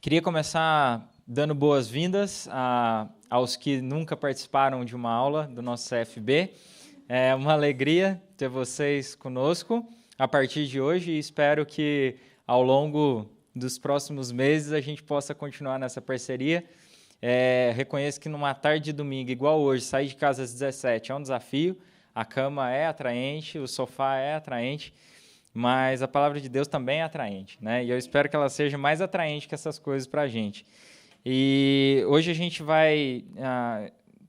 Queria começar dando boas-vindas aos que nunca participaram de uma aula do nosso CFB. É uma alegria ter vocês conosco a partir de hoje e espero que ao longo dos próximos meses a gente possa continuar nessa parceria. Reconheço que numa tarde de domingo, igual hoje, sair de casa às 17 é um desafio, a cama é atraente, o sofá é atraente, mas a palavra de Deus também é atraente, né? E eu espero que ela seja mais atraente que essas coisas para a gente. E hoje a gente vai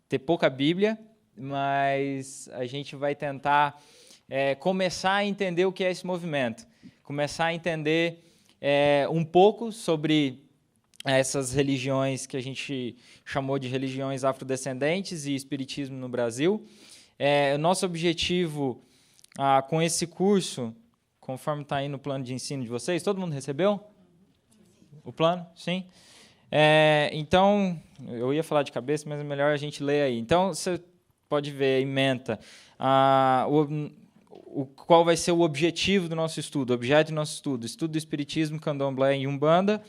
ter pouca Bíblia, mas a gente vai tentar começar a entender o que é esse movimento, começar a entender um pouco sobre essas religiões que a gente chamou de religiões afrodescendentes e espiritismo no Brasil. O nosso objetivo com esse curso, conforme está aí no plano de ensino de vocês, todo mundo recebeu? O plano? Sim? Então, eu ia falar de cabeça, mas é melhor a gente ler aí. Então, você pode ver, ementa, qual vai ser o objetivo do nosso estudo, o objeto do nosso estudo do Espiritismo, Candomblé e Umbanda,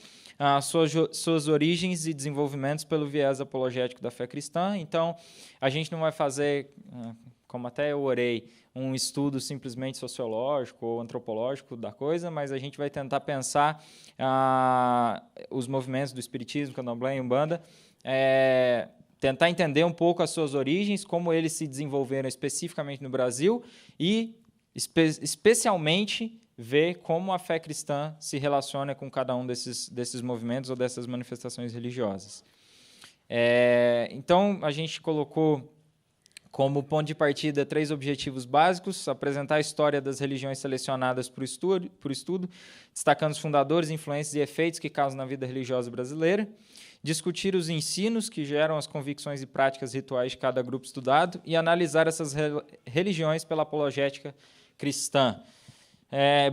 suas origens e desenvolvimentos pelo viés apologético da fé cristã. Então, a gente não vai fazer, como até eu orei, um estudo simplesmente sociológico ou antropológico da coisa, mas a gente vai tentar pensar os movimentos do Espiritismo, Candomblé e Umbanda, tentar entender um pouco as suas origens, como eles se desenvolveram especificamente no Brasil e, especialmente, ver como a fé cristã se relaciona com cada um desses movimentos ou dessas manifestações religiosas. Então, a gente colocou como ponto de partida 3 objetivos básicos: apresentar a história das religiões selecionadas por estudo, destacando os fundadores, influências e efeitos que causam na vida religiosa brasileira, discutir os ensinos que geram as convicções e práticas rituais de cada grupo estudado e analisar essas religiões pela apologética cristã.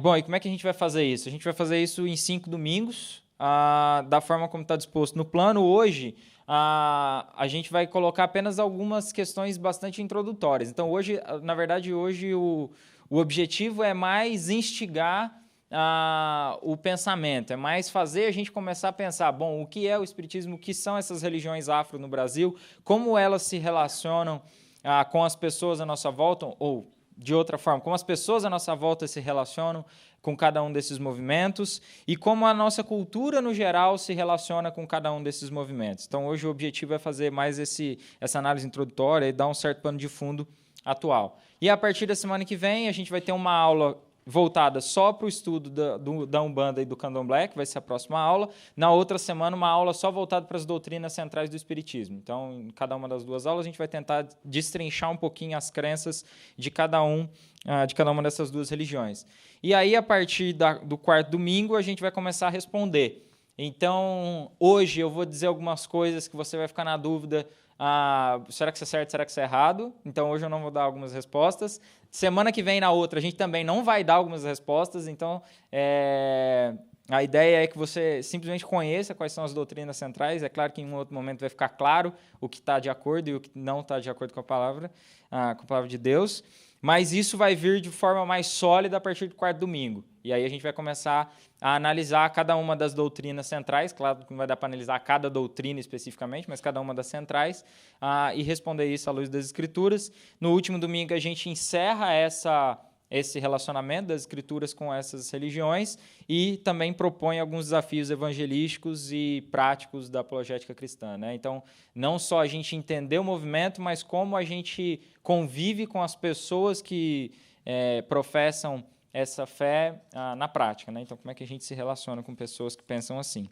Bom, e como é que a gente vai fazer isso? A gente vai fazer isso em 5 domingos, da forma como está disposto no plano. Hoje, a gente vai colocar apenas algumas questões bastante introdutórias. Então, hoje, na verdade, o objetivo é mais instigar o pensamento, é mais fazer a gente começar a pensar, bom, o que é o Espiritismo, o que são essas religiões afro no Brasil, como elas se relacionam com as pessoas à nossa volta, ou, de outra forma, como as pessoas à nossa volta se relacionam com cada um desses movimentos e como a nossa cultura, no geral, se relaciona com cada um desses movimentos. Então, hoje o objetivo é fazer mais essa análise introdutória e dar um certo pano de fundo atual. E a partir da semana que vem, a gente vai ter uma aula voltada só para o estudo da Umbanda e do Candomblé, que vai ser a próxima aula. Na outra semana, uma aula só voltada para as doutrinas centrais do Espiritismo. Então, em cada uma das 2 aulas, a gente vai tentar destrinchar um pouquinho as crenças de cada uma dessas 2 religiões. E aí, a partir do 4º domingo, a gente vai começar a responder. Então, hoje eu vou dizer algumas coisas que você vai ficar na dúvida, será que isso é certo, será que isso é errado? Então, hoje eu não vou dar algumas respostas. Semana que vem, na outra, a gente também não vai dar algumas respostas. Então, a ideia é que você simplesmente conheça quais são as doutrinas centrais. É claro que em um outro momento vai ficar claro o que está de acordo e o que não está de acordo com a palavra de Deus. Mas isso vai vir de forma mais sólida a partir do 4º domingo. E aí a gente vai começar a analisar cada uma das doutrinas centrais. Claro que não vai dar para analisar cada doutrina especificamente, mas cada uma das centrais, e responder isso à luz das Escrituras. No último domingo a gente encerra esse relacionamento das Escrituras com essas religiões e também propõe alguns desafios evangelísticos e práticos da apologética cristã, né? Então, não só a gente entender o movimento, mas como a gente convive com as pessoas que professam essa fé na prática, né? Então, como é que a gente se relaciona com pessoas que pensam assim?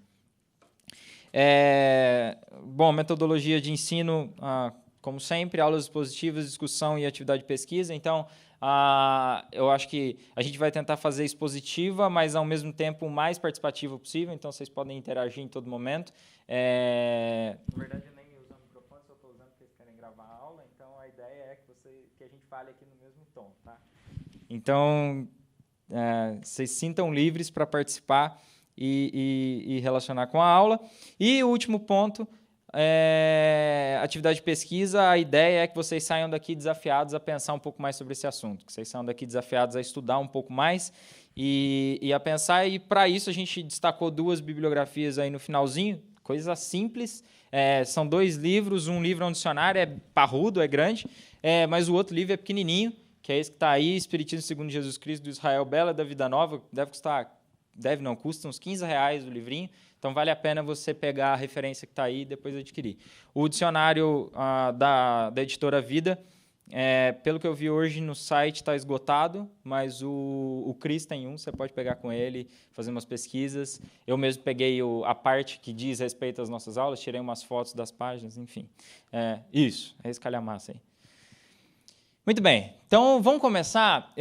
Bom, metodologia de ensino, como sempre, aulas expositivas, discussão e atividade de pesquisa. Então, eu acho que a gente vai tentar fazer expositiva, mas ao mesmo tempo o mais participativa possível. Então, vocês podem interagir em todo momento. Na verdade, eu nem uso o microfone, só estou usando porque vocês querem gravar a aula. Então, a ideia é que a gente fale aqui no mesmo tom, tá? Então, vocês sintam livres para participar e relacionar com a aula. E o último ponto, atividade de pesquisa. A ideia é que vocês saiam daqui desafiados a pensar um pouco mais sobre esse assunto, que vocês saiam daqui desafiados a estudar um pouco mais e a pensar, e para isso a gente destacou 2 bibliografias aí no finalzinho, coisa simples, são 2 livros, um livro é um dicionário, é parrudo, é grande, mas o outro livro é pequenininho, que é esse que está aí, Espiritismo segundo Jesus Cristo, do Israel Bela, da Vida Nova, custa uns R$15 o livrinho, então vale a pena você pegar a referência que está aí e depois adquirir. O dicionário da editora Vida, pelo que eu vi hoje no site, está esgotado, mas o Cris tem um, você pode pegar com ele, fazer umas pesquisas. Eu mesmo peguei a parte que diz respeito às nossas aulas, tirei umas fotos das páginas, enfim. Isso, é esse calhamaço aí. Muito bem, então vamos começar.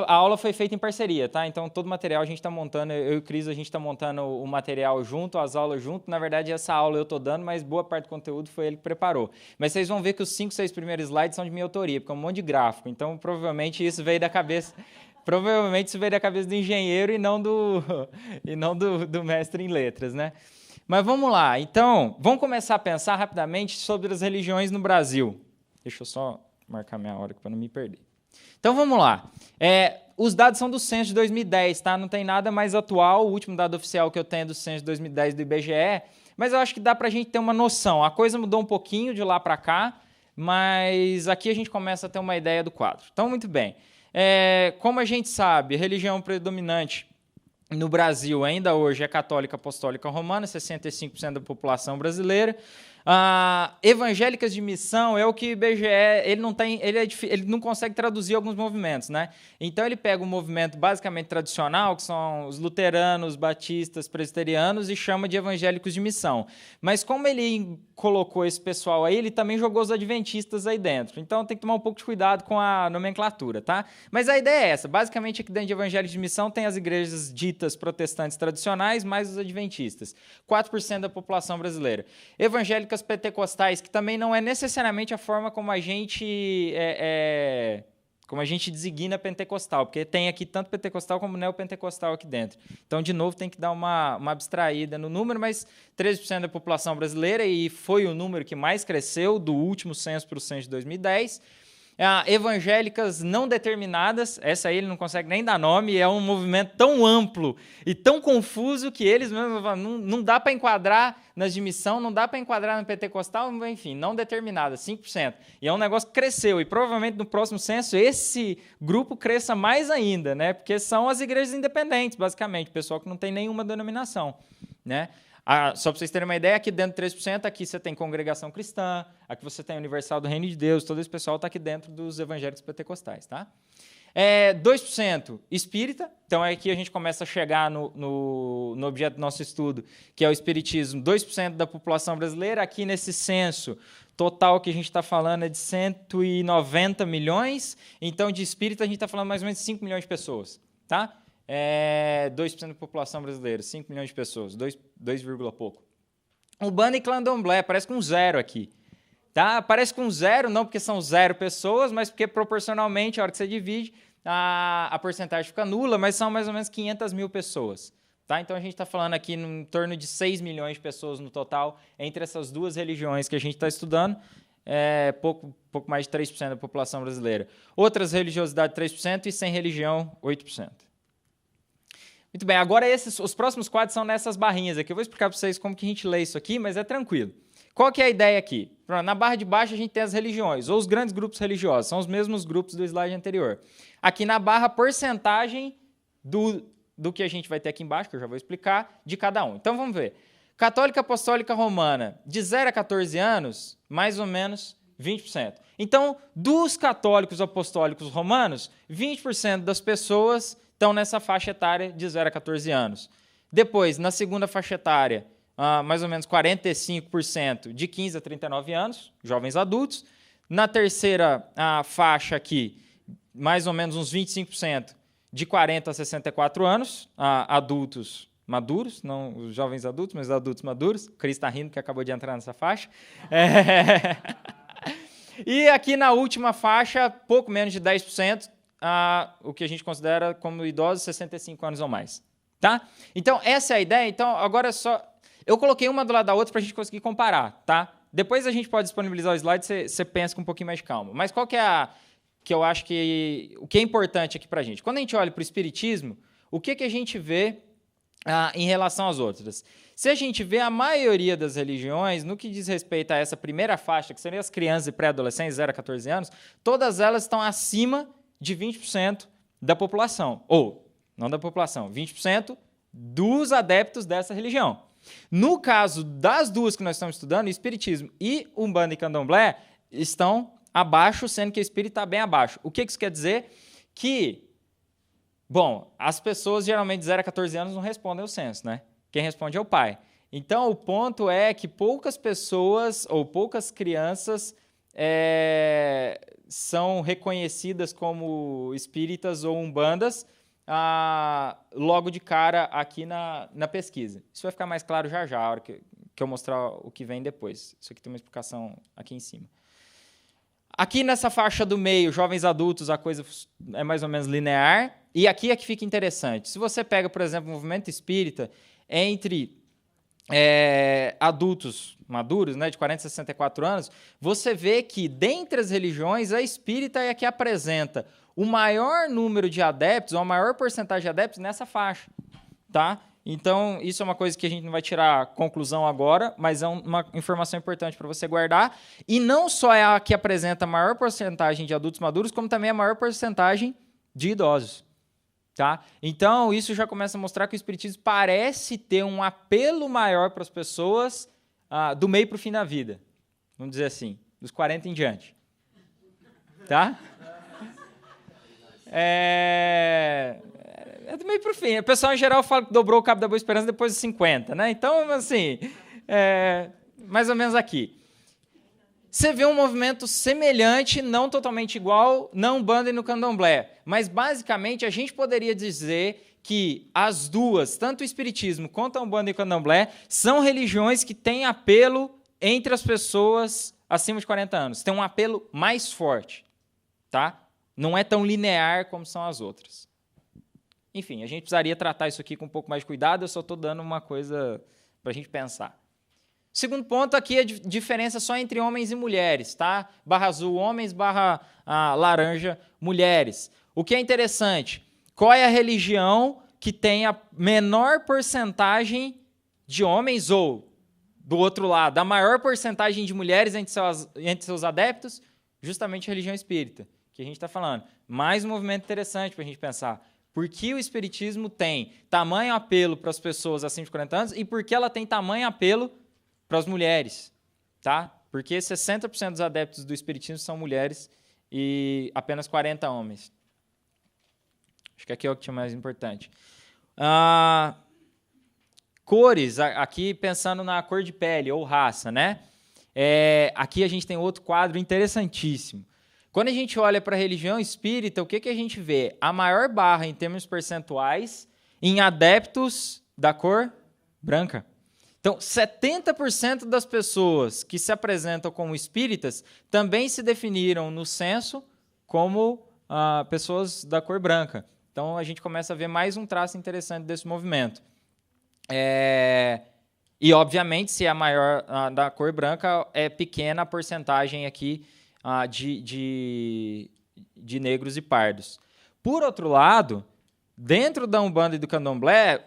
A aula foi feita em parceria, tá? Então, todo o material a gente está montando, eu e o Cris, a gente está montando o material junto, as aulas junto. Na verdade, essa aula eu estou dando, mas boa parte do conteúdo foi ele que preparou. Mas vocês vão ver que os 5, 6 primeiros slides são de minha autoria, porque é um monte de gráfico. Então, provavelmente isso veio da cabeça do engenheiro e não do mestre em letras, né? Mas vamos lá. Então, vamos começar a pensar rapidamente sobre as religiões no Brasil. Deixa eu só marcar minha hora para não me perder. Então, vamos lá. Os dados são do censo de 2010, tá? Não tem nada mais atual. O último dado oficial que eu tenho é do censo de 2010 do IBGE, mas eu acho que dá para a gente ter uma noção. A coisa mudou um pouquinho de lá para cá, mas aqui a gente começa a ter uma ideia do quadro. Então, muito bem. Como a gente sabe, a religião predominante no Brasil ainda hoje é católica apostólica romana, 65% da população brasileira. Evangélicas de missão é o que o IBGE ele não consegue traduzir alguns movimentos, né? Então ele pega um movimento basicamente tradicional, que são os luteranos, batistas, presbiterianos, e chama de evangélicos de missão. Mas como ele colocou esse pessoal aí, ele também jogou os adventistas aí dentro. Então tem que tomar um pouco de cuidado com a nomenclatura, tá? Mas a ideia é essa. Basicamente aqui dentro de evangélicos de missão tem as igrejas ditas protestantes tradicionais, mais os adventistas. 4% da população brasileira. Evangélicas pentecostais, que também não é necessariamente a forma como a gente designa pentecostal, porque tem aqui tanto pentecostal como neopentecostal aqui dentro. Então, de novo, tem que dar uma abstraída no número, mas 13% da população brasileira, e foi o número que mais cresceu do último censo para o censo de 2010. Evangélicas não determinadas, essa aí ele não consegue nem dar nome, é um movimento tão amplo e tão confuso que eles mesmos não dá para enquadrar nas de missão, não dá para enquadrar no pentecostal, enfim, não determinada, 5%. E é um negócio que cresceu, e provavelmente no próximo censo esse grupo cresça mais ainda, né? Porque são as igrejas independentes, basicamente, pessoal que não tem nenhuma denominação, né? Só para vocês terem uma ideia, aqui dentro de 3%, aqui você tem congregação cristã, aqui você tem Universal do Reino de Deus, todo esse pessoal está aqui dentro dos evangélicos pentecostais, tá? 2% espírita, então aqui a gente começa a chegar no objeto do nosso estudo, que é o espiritismo. 2% da população brasileira, aqui nesse censo total que a gente está falando é de 190 milhões, então de espírita a gente está falando mais ou menos de 5 milhões de pessoas, tá? 2% da população brasileira, 5 milhões de pessoas, 2, pouco. Umbanda e Candomblé, parece com 0 aqui. Tá? Parece com 0, não porque são 0 pessoas, mas porque proporcionalmente, a hora que você divide, a porcentagem fica nula, mas são mais ou menos 500 mil pessoas. Tá? Então a gente está falando aqui em torno de 6 milhões de pessoas no total entre essas duas religiões que a gente está estudando. Pouco mais de 3% da população brasileira. Outras religiosidades, 3%, e sem religião, 8%. Muito bem, agora os próximos quadros são nessas barrinhas aqui. Eu vou explicar para vocês como que a gente lê isso aqui, mas é tranquilo. Qual que é a ideia aqui? Na barra de baixo a gente tem as religiões, ou os grandes grupos religiosos, são os mesmos grupos do slide anterior. Aqui na barra, porcentagem do que a gente vai ter aqui embaixo, que eu já vou explicar, de cada um. Então vamos ver. Católica Apostólica Romana, de 0 a 14 anos, mais ou menos 20%. Então, dos católicos apostólicos romanos, 20% das pessoas estão nessa faixa etária de 0 a 14 anos. Depois, na segunda faixa etária, mais ou menos 45% de 15 a 39 anos, jovens adultos. Na terceira faixa aqui, mais ou menos uns 25% de 40 a 64 anos, adultos maduros, não os jovens adultos, mas adultos maduros. O Cris está rindo que acabou de entrar nessa faixa. E aqui na última faixa, pouco menos de 10%, o que a gente considera como idosos, 65 anos ou mais. Tá? Então, essa é a ideia. Então, agora eu coloquei uma do lado da outra para a gente conseguir comparar. Tá? Depois a gente pode disponibilizar o slide, você pensa com um pouquinho mais de calma. Mas qual que é que eu acho que o que é importante aqui para a gente. Quando a gente olha para o Espiritismo, o que a gente vê em relação às outras? Se a gente vê a maioria das religiões, no que diz respeito a essa primeira faixa, que seriam as crianças e pré-adolescentes, 0 a 14 anos, todas elas estão acima de 20% da população. Ou, não da população, 20% dos adeptos dessa religião. No caso das duas que nós estamos estudando, o Espiritismo e Umbanda e Candomblé estão abaixo, sendo que o Espírito está bem abaixo. O que isso quer dizer? Que, bom, as pessoas geralmente de 0 a 14 anos não respondem ao censo, né? Quem responde é o pai. Então, o ponto é que poucas pessoas ou poucas crianças são reconhecidas como espíritas ou umbandas logo de cara aqui na pesquisa. Isso vai ficar mais claro já, a hora que eu mostrar o que vem depois. Isso aqui tem uma explicação aqui em cima. Aqui nessa faixa do meio, jovens adultos, a coisa é mais ou menos linear. E aqui é que fica interessante. Se você pega, por exemplo, o movimento espírita, entre adultos maduros, né, de 40 a 64 anos, você vê que, dentre as religiões, a espírita é a que apresenta o maior número de adeptos, ou a maior porcentagem de adeptos nessa faixa. Tá? Então, isso é uma coisa que a gente não vai tirar conclusão agora, mas é uma informação importante para você guardar. E não só é a que apresenta a maior porcentagem de adultos maduros, como também a maior porcentagem de idosos. Tá? Então, isso já começa a mostrar que o Espiritismo parece ter um apelo maior para as pessoas do meio para o fim da vida. Vamos dizer assim, dos 40 em diante. Tá? É do meio para o fim. O pessoal, em geral, fala que dobrou o cabo da Boa Esperança depois dos 50, né? Então, assim, mais ou menos aqui. Você vê um movimento semelhante, não totalmente igual, na Umbanda e no Candomblé. Mas, basicamente, a gente poderia dizer que as duas, tanto o Espiritismo quanto a Umbanda e o Candomblé, são religiões que têm apelo entre as pessoas acima de 40 anos. Tem um apelo mais forte, tá? Não é tão linear como são as outras. Enfim, a gente precisaria tratar isso aqui com um pouco mais de cuidado, eu só estou dando uma coisa para a gente pensar. Segundo ponto aqui é a diferença só entre homens e mulheres, tá? Barra azul, homens, barra laranja, mulheres. O que é interessante, qual é a religião que tem a menor porcentagem de homens ou, do outro lado, a maior porcentagem de mulheres entre seus adeptos? Justamente a religião espírita, que a gente está falando. Mais um movimento interessante para a gente pensar. Por que o Espiritismo tem tamanho apelo para as pessoas acima de 40 anos e por que ela tem tamanho apelo para as mulheres? Tá? Porque 60% dos adeptos do Espiritismo são mulheres e apenas 40 homens. Acho que aqui é o que é mais importante. Cores, aqui pensando na cor de pele ou raça, né? Aqui a gente tem outro quadro interessantíssimo. Quando a gente olha para a religião espírita, o que a gente vê? A maior barra em termos percentuais em adeptos da cor branca. Então, 70% das pessoas que se apresentam como espíritas também se definiram no censo como pessoas da cor branca. Então, a gente começa a ver mais um traço interessante desse movimento. E, obviamente, se é a maior da cor branca, é pequena a porcentagem aqui de negros e pardos. Por outro lado, dentro da Umbanda e do Candomblé,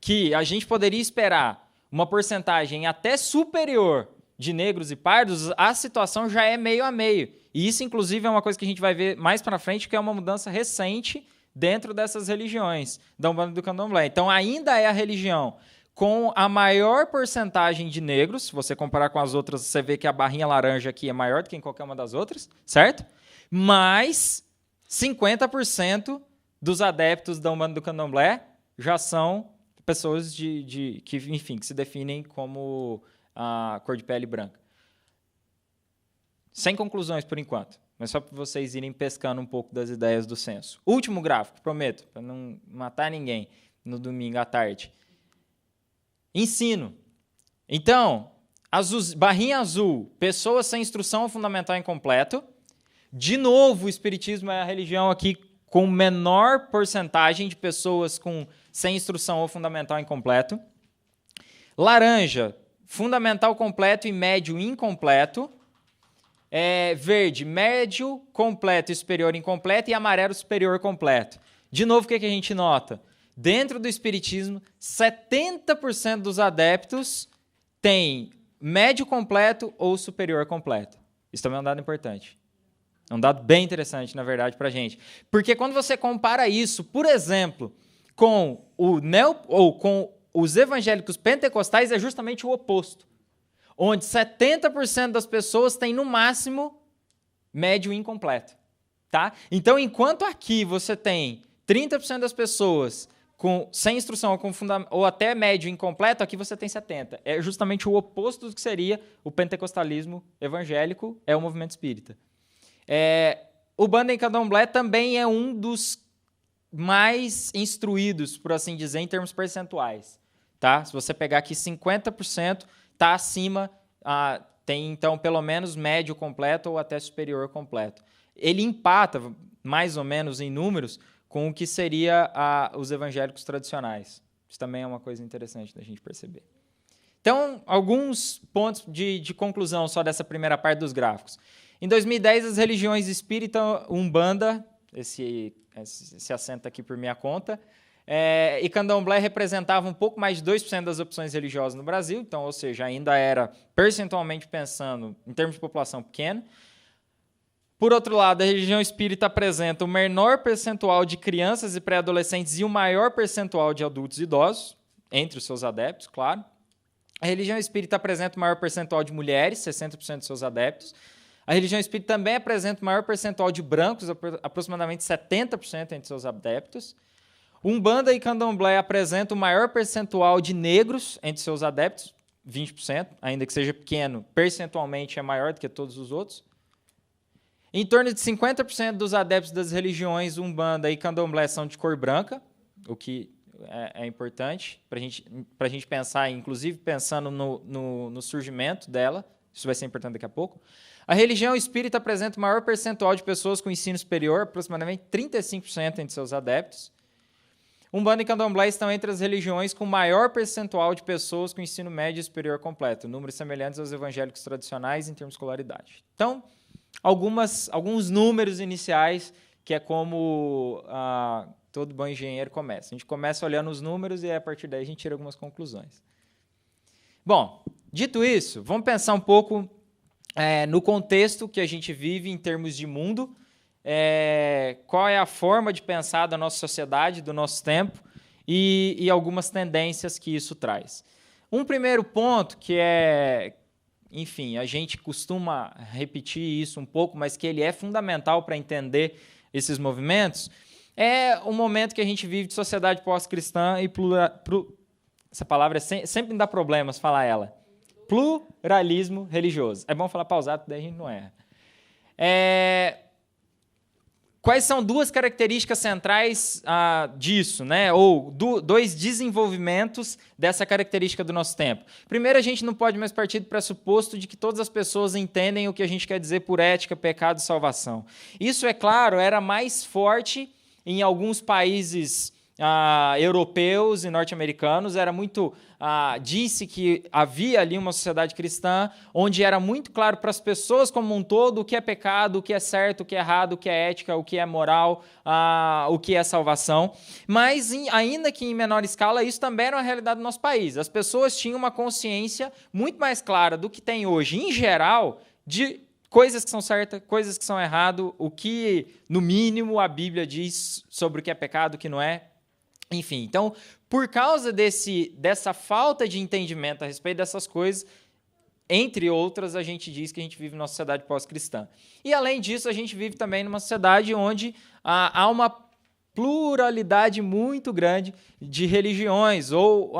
que a gente poderia esperar uma porcentagem até superior de negros e pardos, a situação já é meio a meio. E isso, inclusive, é uma coisa que a gente vai ver mais para frente, que é uma mudança recente dentro dessas religiões, da Umbanda e do Candomblé. Então, ainda é a religião com a maior porcentagem de negros. Se você comparar com as outras, você vê que a barrinha laranja aqui é maior do que em qualquer uma das outras, certo? Mas 50% dos adeptos da Umbanda e do Candomblé já são pessoas que se definem como a cor de pele branca. Sem conclusões por enquanto, mas só para vocês irem pescando um pouco das ideias do censo. Último gráfico, prometo, para não matar ninguém no domingo à tarde. Ensino. Então, barrinha azul, pessoas sem instrução fundamental incompleto. De novo, o Espiritismo é a religião aqui com menor porcentagem de pessoas sem instrução ou fundamental incompleto. Laranja, fundamental completo e médio incompleto. Verde, médio, completo e superior incompleto, e amarelo, superior completo. De novo, o que a gente nota? Dentro do espiritismo, 70% dos adeptos têm médio completo ou superior completo. Isso também é um dado importante. É um dado bem interessante, na verdade, para a gente. Porque quando você compara isso, por exemplo, com com os evangélicos pentecostais, é justamente o oposto. Onde 70% das pessoas têm, no máximo, médio incompleto. Tá? Então, enquanto aqui você tem 30% das pessoas sem instrução ou até médio incompleto, aqui você tem 70%. É justamente o oposto do que seria o pentecostalismo evangélico, é o movimento espírita. O Banda e Candomblé também é um dos mais instruídos, por assim dizer, em termos percentuais. Tá? Se você pegar aqui 50%, está acima, tem então pelo menos médio completo ou até superior completo. Ele empata, mais ou menos em números, com o que seria os evangélicos tradicionais. Isso também é uma coisa interessante da gente perceber. Então, alguns pontos de conclusão só dessa primeira parte dos gráficos. Em 2010, as religiões espírita, Umbanda, esse assento aqui por minha conta, e Candomblé representavam um pouco mais de 2% das opções religiosas no Brasil, então, ou seja, ainda era percentualmente pensando em termos de população pequena. Por outro lado, a religião espírita apresenta o menor percentual de crianças e pré-adolescentes e o maior percentual de adultos e idosos, entre os seus adeptos, claro. A religião espírita apresenta o maior percentual de mulheres, 60% de seus adeptos. A religião espírita também apresenta o maior percentual de brancos, aproximadamente 70% entre seus adeptos. Umbanda e Candomblé apresentam o maior percentual de negros entre seus adeptos, 20%, ainda que seja pequeno, percentualmente é maior do que todos os outros. Em torno de 50% dos adeptos das religiões Umbanda e Candomblé são de cor branca, o que é importante para a gente pensar, inclusive pensando no surgimento dela. Isso vai ser importante daqui a pouco. A religião espírita apresenta o maior percentual de pessoas com ensino superior, aproximadamente 35% entre seus adeptos. Umbanda e Candomblé estão entre as religiões com maior percentual de pessoas com ensino médio e superior completo, números semelhantes aos evangélicos tradicionais em termos de escolaridade. Então, alguns números iniciais, que é como todo bom engenheiro começa. A gente começa olhando os números e a partir daí a gente tira algumas conclusões. Bom, dito isso, vamos pensar um pouco no contexto que a gente vive em termos de mundo, qual é a forma de pensar da nossa sociedade, do nosso tempo, e algumas tendências que isso traz. Um primeiro ponto que enfim, a gente costuma repetir isso um pouco, mas que ele é fundamental para entender esses movimentos, é o momento que a gente vive de sociedade pós-cristã e essa palavra sempre me dá problemas falar ela. Pluralismo religioso. É bom falar pausado, daí a gente não erra. Quais são duas características centrais disso, né? Ou dois desenvolvimentos dessa característica do nosso tempo? Primeiro, a gente não pode mais partir do pressuposto de que todas as pessoas entendem o que a gente quer dizer por ética, pecado e salvação. Isso, é claro, era mais forte em alguns países europeus e norte-americanos. Era muito disse que havia ali uma sociedade cristã onde era muito claro para as pessoas como um todo o que é pecado, o que é certo, o que é errado, o que é ética, o que é moral, o que é salvação. Mas, ainda que em menor escala, isso também era uma realidade do nosso país. As pessoas tinham uma consciência muito mais clara do que tem hoje, em geral, de coisas que são certas, coisas que são erradas, o que, no mínimo, a Bíblia diz sobre o que é pecado, o que não é. Enfim, então, por causa dessa falta de entendimento a respeito dessas coisas, entre outras, a gente diz que a gente vive numa sociedade pós-cristã. E, além disso, a gente vive também numa sociedade onde há uma pluralidade muito grande de religiões, ou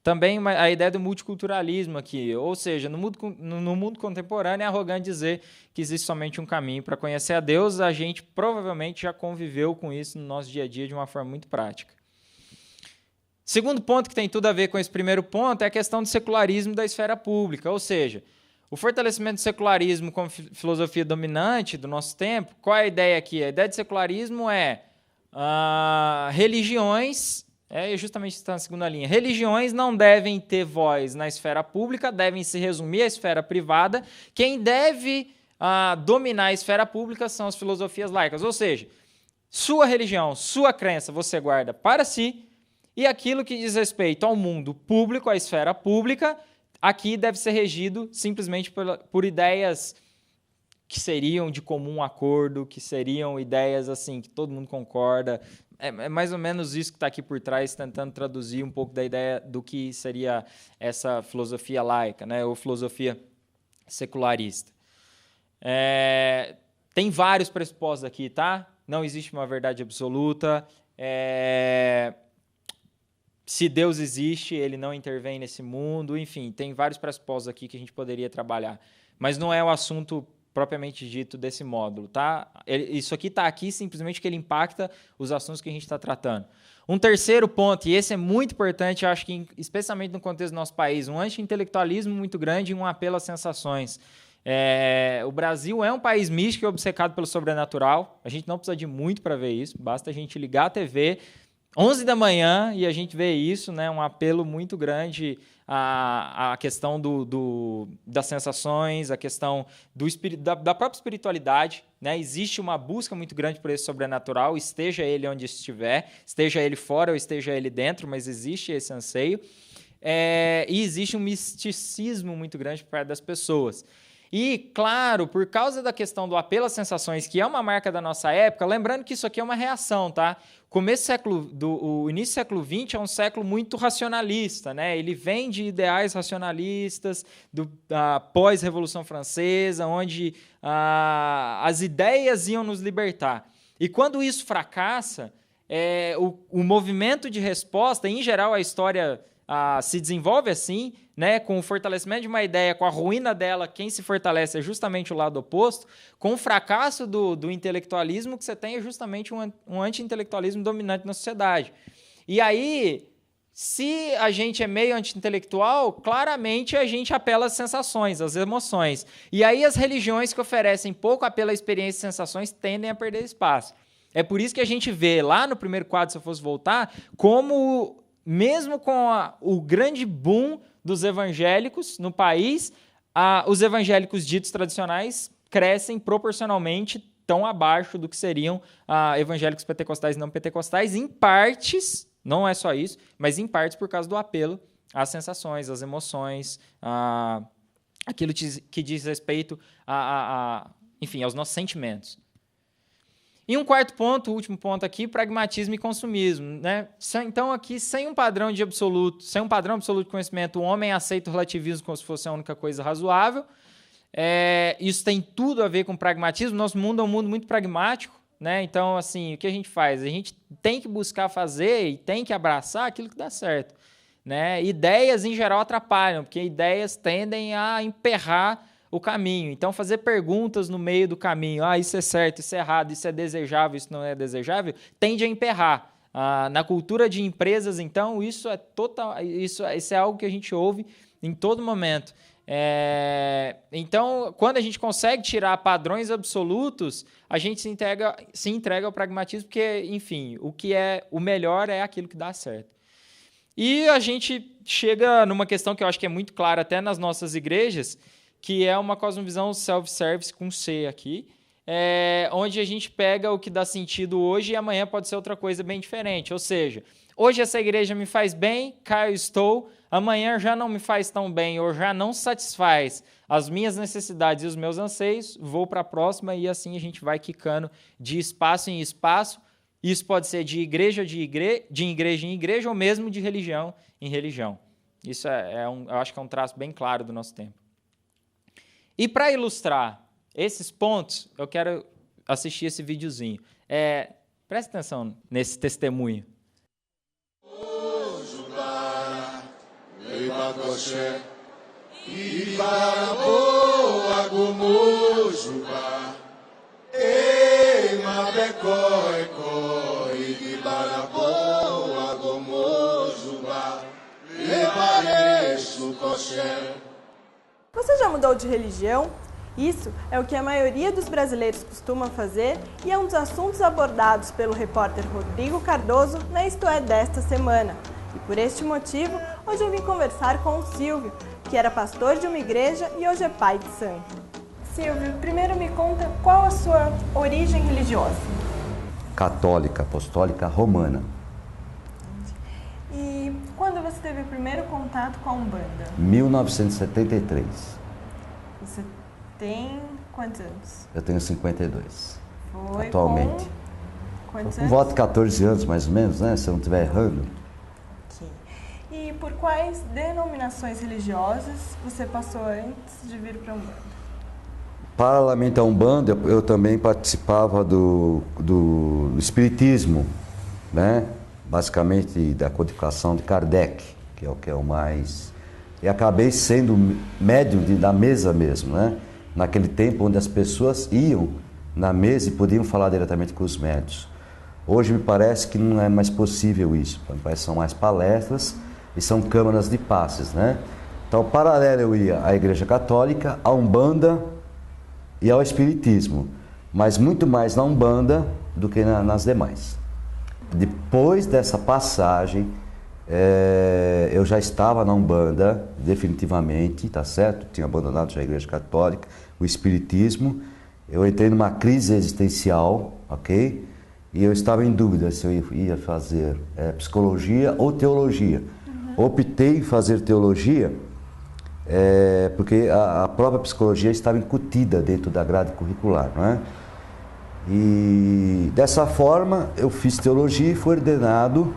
também a ideia do multiculturalismo aqui, ou seja, no mundo contemporâneo é arrogante dizer que existe somente um caminho para conhecer a Deus. A gente provavelmente já conviveu com isso no nosso dia a dia de uma forma muito prática. Segundo ponto que tem tudo a ver com esse primeiro ponto é a questão do secularismo da esfera pública, ou seja, o fortalecimento do secularismo como filosofia dominante do nosso tempo. Qual é a ideia aqui? A ideia de secularismo é religiões É justamente isso que está na segunda linha. Religiões não devem ter voz na esfera pública, devem se resumir à esfera privada. Quem deve dominar a esfera pública são as filosofias laicas. Ou seja, sua religião, sua crença você guarda para si, e aquilo que diz respeito ao mundo público, à esfera pública, aqui deve ser regido simplesmente por ideias que seriam de comum acordo, que seriam ideias assim que todo mundo concorda. É mais ou menos isso que está aqui por trás, tentando traduzir um pouco da ideia do que seria essa filosofia laica, né, ou filosofia secularista. Tem vários pressupostos aqui, tá? Não existe uma verdade absoluta. Se Deus existe, ele não intervém nesse mundo. Enfim, tem vários pressupostos aqui que a gente poderia trabalhar. Mas não é o assunto propriamente dito desse módulo, tá? Isso aqui está aqui simplesmente que ele impacta os assuntos que a gente está tratando. Um terceiro ponto, e esse é muito importante, eu acho que especialmente no contexto do nosso país, um anti-intelectualismo muito grande e um apelo às sensações. O Brasil é um país místico e obcecado pelo sobrenatural. A gente não precisa de muito para ver isso, basta a gente ligar a TV 11 da manhã e a gente vê isso, né? Um apelo muito grande à questão das sensações, a questão da própria espiritualidade, né? Existe uma busca muito grande por esse sobrenatural, esteja ele onde estiver, esteja ele fora ou esteja ele dentro, mas existe esse anseio. E existe um misticismo muito grande por parte das pessoas. E, claro, por causa da questão do apelo às sensações, que é uma marca da nossa época, lembrando que isso aqui é uma reação, tá? O início do século XX é um século muito racionalista, né? Ele vem de ideais racionalistas da pós-Revolução Francesa, onde as ideias iam nos libertar. E quando isso fracassa, o movimento de resposta, em geral a história se desenvolve assim, né, com o fortalecimento de uma ideia, com a ruína dela, quem se fortalece é justamente o lado oposto. Com o fracasso do intelectualismo, o que você tem é justamente um anti-intelectualismo dominante na sociedade. E aí, se a gente é meio anti-intelectual, claramente a gente apela às sensações, às emoções. E aí as religiões que oferecem pouco apelo à experiência e sensações tendem a perder espaço. É por isso que a gente vê lá no primeiro quadro, se eu fosse voltar, como mesmo com o grande boom dos evangélicos no país, os evangélicos ditos tradicionais crescem proporcionalmente tão abaixo do que seriam evangélicos pentecostais e não pentecostais, em partes, não é só isso, mas em partes por causa do apelo às sensações, às emoções, aquilo que diz respeito enfim, aos nossos sentimentos. E um quarto ponto, o último ponto aqui, pragmatismo e consumismo, né? Então, aqui, sem um padrão absoluto de conhecimento, o homem aceita o relativismo como se fosse a única coisa razoável. Isso tem tudo a ver com pragmatismo. Nosso mundo é um mundo muito pragmático, né? Então, assim, o que a gente faz? A gente tem que buscar fazer e tem que abraçar aquilo que dá certo, né? Ideias, em geral, atrapalham, porque ideias tendem a emperrar o caminho. Então, fazer perguntas no meio do caminho, isso é certo, isso é errado, isso é desejável, isso não é desejável, tende a emperrar. Na cultura de empresas, então, isso é algo que a gente ouve em todo momento. Então, quando a gente consegue tirar padrões absolutos, a gente se entrega ao pragmatismo, porque, enfim, o que é o melhor é aquilo que dá certo. E a gente chega numa questão que eu acho que é muito clara até nas nossas igrejas, que é uma cosmovisão self-service com C aqui, onde a gente pega o que dá sentido hoje e amanhã pode ser outra coisa bem diferente. Ou seja, hoje essa igreja me faz bem, cá eu estou, amanhã já não me faz tão bem ou já não satisfaz as minhas necessidades e os meus anseios, vou para a próxima e assim a gente vai quicando de espaço em espaço. Isso pode ser de igreja em igreja ou mesmo de religião em religião. Isso eu acho que é um traço bem claro do nosso tempo. E para ilustrar esses pontos, eu quero assistir esse videozinho. Presta atenção nesse testemunho. Você já mudou de religião? Isso é o que a maioria dos brasileiros costuma fazer e é um dos assuntos abordados pelo repórter Rodrigo Cardoso na Isto É desta semana. E por este motivo, hoje eu vim conversar com o Silvio, que era pastor de uma igreja e hoje é pai de santo. Silvio, primeiro me conta qual a sua origem religiosa? Católica, apostólica, romana. E quando você teve o primeiro contato com a Umbanda? 1973. Você tem quantos anos? Eu tenho 52. Foi atualmente. Com quantos Com anos? volta de 14 anos, mais ou menos, né? Se eu não estiver errando. Ok. E por quais denominações religiosas você passou antes de vir para a Umbanda? Paralelamente à Umbanda, eu também participava do Espiritismo, né? Basicamente da codificação de Kardec, que é o mais... E acabei sendo médium da mesa mesmo, né? Naquele tempo onde as pessoas iam na mesa e podiam falar diretamente com os médios. Hoje me parece que não é mais possível isso, me parece que são mais palestras e são câmaras de passes, né? Então, paralelo eu ia à Igreja Católica, à Umbanda e ao Espiritismo, mas muito mais na Umbanda do que nas demais. Depois dessa passagem, eu já estava na Umbanda, definitivamente, tá certo? Tinha abandonado já a Igreja Católica, o Espiritismo. Eu entrei numa crise existencial, ok? E eu estava em dúvida se eu ia fazer psicologia ou teologia. Optei em fazer teologia porque a própria psicologia estava incutida dentro da grade curricular, não é? E dessa forma eu fiz teologia e fui ordenado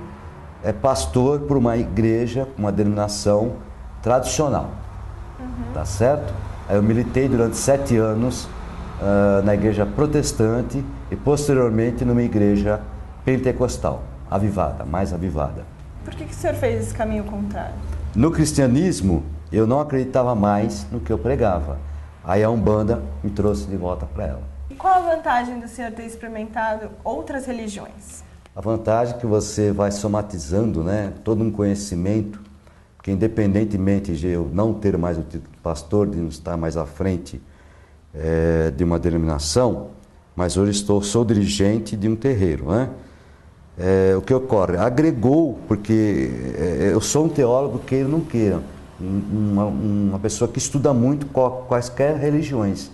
pastor por uma igreja, uma denominação tradicional, tá certo? Aí eu militei durante 7 anos na igreja protestante e posteriormente numa igreja pentecostal, avivada, mais avivada. Por que o senhor fez esse caminho contrário? No cristianismo, eu não acreditava mais no que eu pregava. Aí a Umbanda me trouxe de volta para ela. E qual a vantagem do senhor ter experimentado outras religiões? A vantagem é que você vai somatizando, né, todo um conhecimento, porque independentemente de eu não ter mais o título de pastor, de não estar mais à frente de uma denominação, mas hoje sou dirigente de um terreiro, né? O que ocorre? Agregou, porque eu sou um teólogo, queira ou não queira, uma pessoa que estuda muito quaisquer religiões.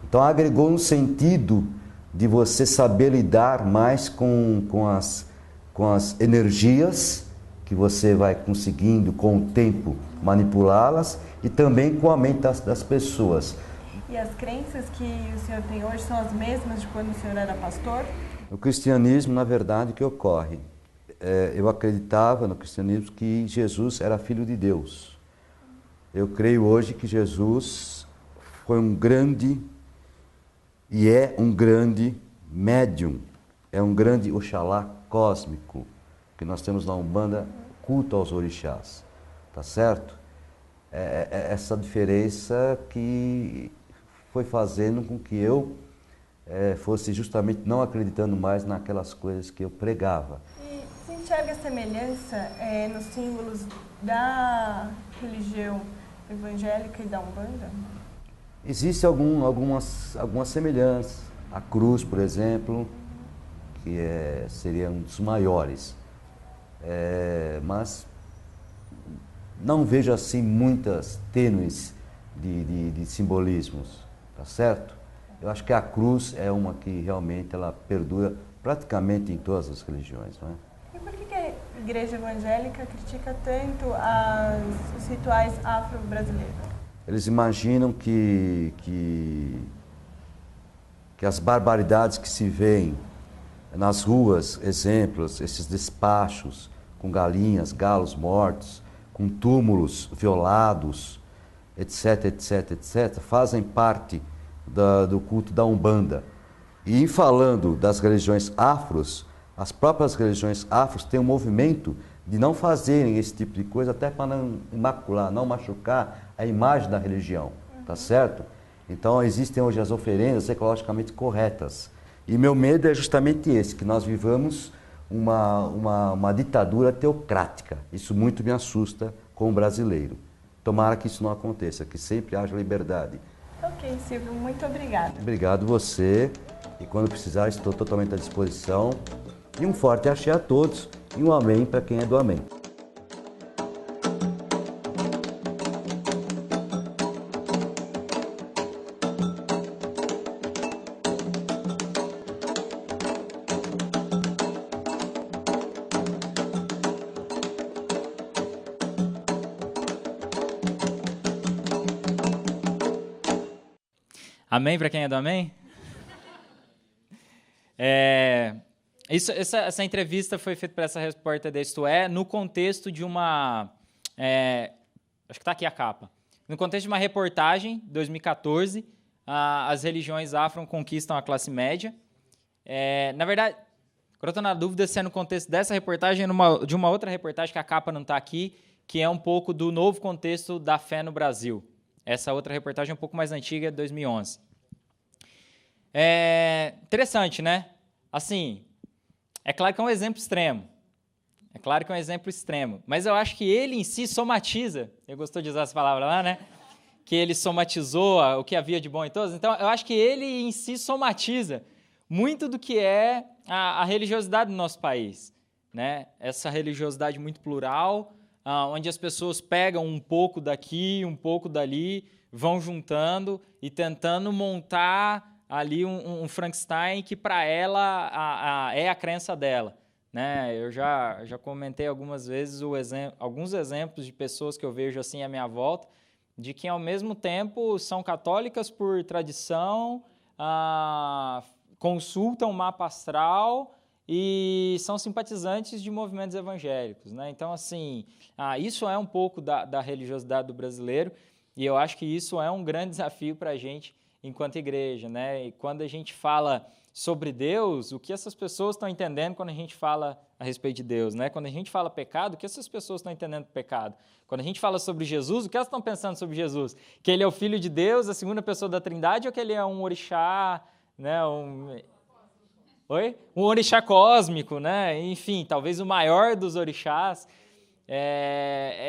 Então agregou no sentido de você saber lidar mais com as energias que você vai conseguindo com o tempo manipulá-las e também com a mente das pessoas. E as crenças que o senhor tem hoje são as mesmas de quando o senhor era pastor? No cristianismo, na verdade, o que ocorre? Eu acreditava no cristianismo que Jesus era filho de Deus. Eu creio hoje que Jesus foi um grande e é um grande médium, é um grande Oxalá cósmico, que nós temos na Umbanda culto aos orixás, tá certo? Essa diferença que foi fazendo com que eu fosse justamente não acreditando mais naquelas coisas que eu pregava. E se enxerga a semelhança nos símbolos da religião evangélica e da Umbanda? Existem algumas semelhanças. A cruz, por exemplo, que seria um dos maiores. Mas não vejo assim muitas tênues de simbolismos, tá certo? Eu acho que a cruz é uma que realmente ela perdura praticamente em todas as religiões, não é? E por que a igreja evangélica critica tanto os rituais afro-brasileiros? Eles imaginam que as barbaridades que se veem nas ruas, exemplos, esses despachos com galinhas, galos mortos, com túmulos violados, etc, etc, etc, fazem parte do culto da Umbanda. E falando das religiões afros, as próprias religiões afros têm um movimento de não fazerem esse tipo de coisa, até para não imacular, não machucar a imagem da religião, tá certo? Então existem hoje as oferendas ecologicamente corretas. E meu medo é justamente esse, que nós vivamos uma ditadura teocrática. Isso muito me assusta como brasileiro. Tomara que isso não aconteça, que sempre haja liberdade Ok, Silvio, muito obrigada. Obrigado você, e quando precisar estou totalmente à disposição. E um forte axé a todos e um amém para quem é do amém. Amém para quem é do amém? Essa entrevista foi feita para essa repórter da Isto É, no contexto de uma... acho que está aqui a capa. No contexto de uma reportagem, 2014, as religiões afro conquistam a classe média. Na verdade, agora eu estou na dúvida se é no contexto dessa reportagem ou de uma outra reportagem, que a capa não está aqui, que é um pouco do novo contexto da fé no Brasil. Essa outra reportagem é um pouco mais antiga, de 2011. Interessante, né? Assim, é claro que é um exemplo extremo. Mas eu acho que ele em si somatiza. Ele gostou de usar essa palavra lá, né? Que ele somatizou o que havia de bom em todos. Então, eu acho que ele em si somatiza muito do que é a religiosidade do nosso país, né? Essa religiosidade muito plural, onde as pessoas pegam um pouco daqui, um pouco dali, vão juntando e tentando montar ali um Frankenstein que para ela é a crença dela, né? Eu já comentei algumas vezes alguns exemplos de pessoas que eu vejo assim à minha volta, de que ao mesmo tempo são católicas por tradição, consultam o mapa astral e são simpatizantes de movimentos evangélicos, né? Então, assim, isso é um pouco da religiosidade do brasileiro, e eu acho que isso é um grande desafio para a gente enquanto igreja, né? E quando a gente fala sobre Deus, o que essas pessoas estão entendendo quando a gente fala a respeito de Deus, né? Quando a gente fala pecado, o que essas pessoas estão entendendo do pecado? Quando a gente fala sobre Jesus, o que elas estão pensando sobre Jesus? Que ele é o Filho de Deus, a segunda pessoa da Trindade, ou que ele é um orixá, né? Um orixá cósmico, né? Enfim, talvez o maior dos orixás.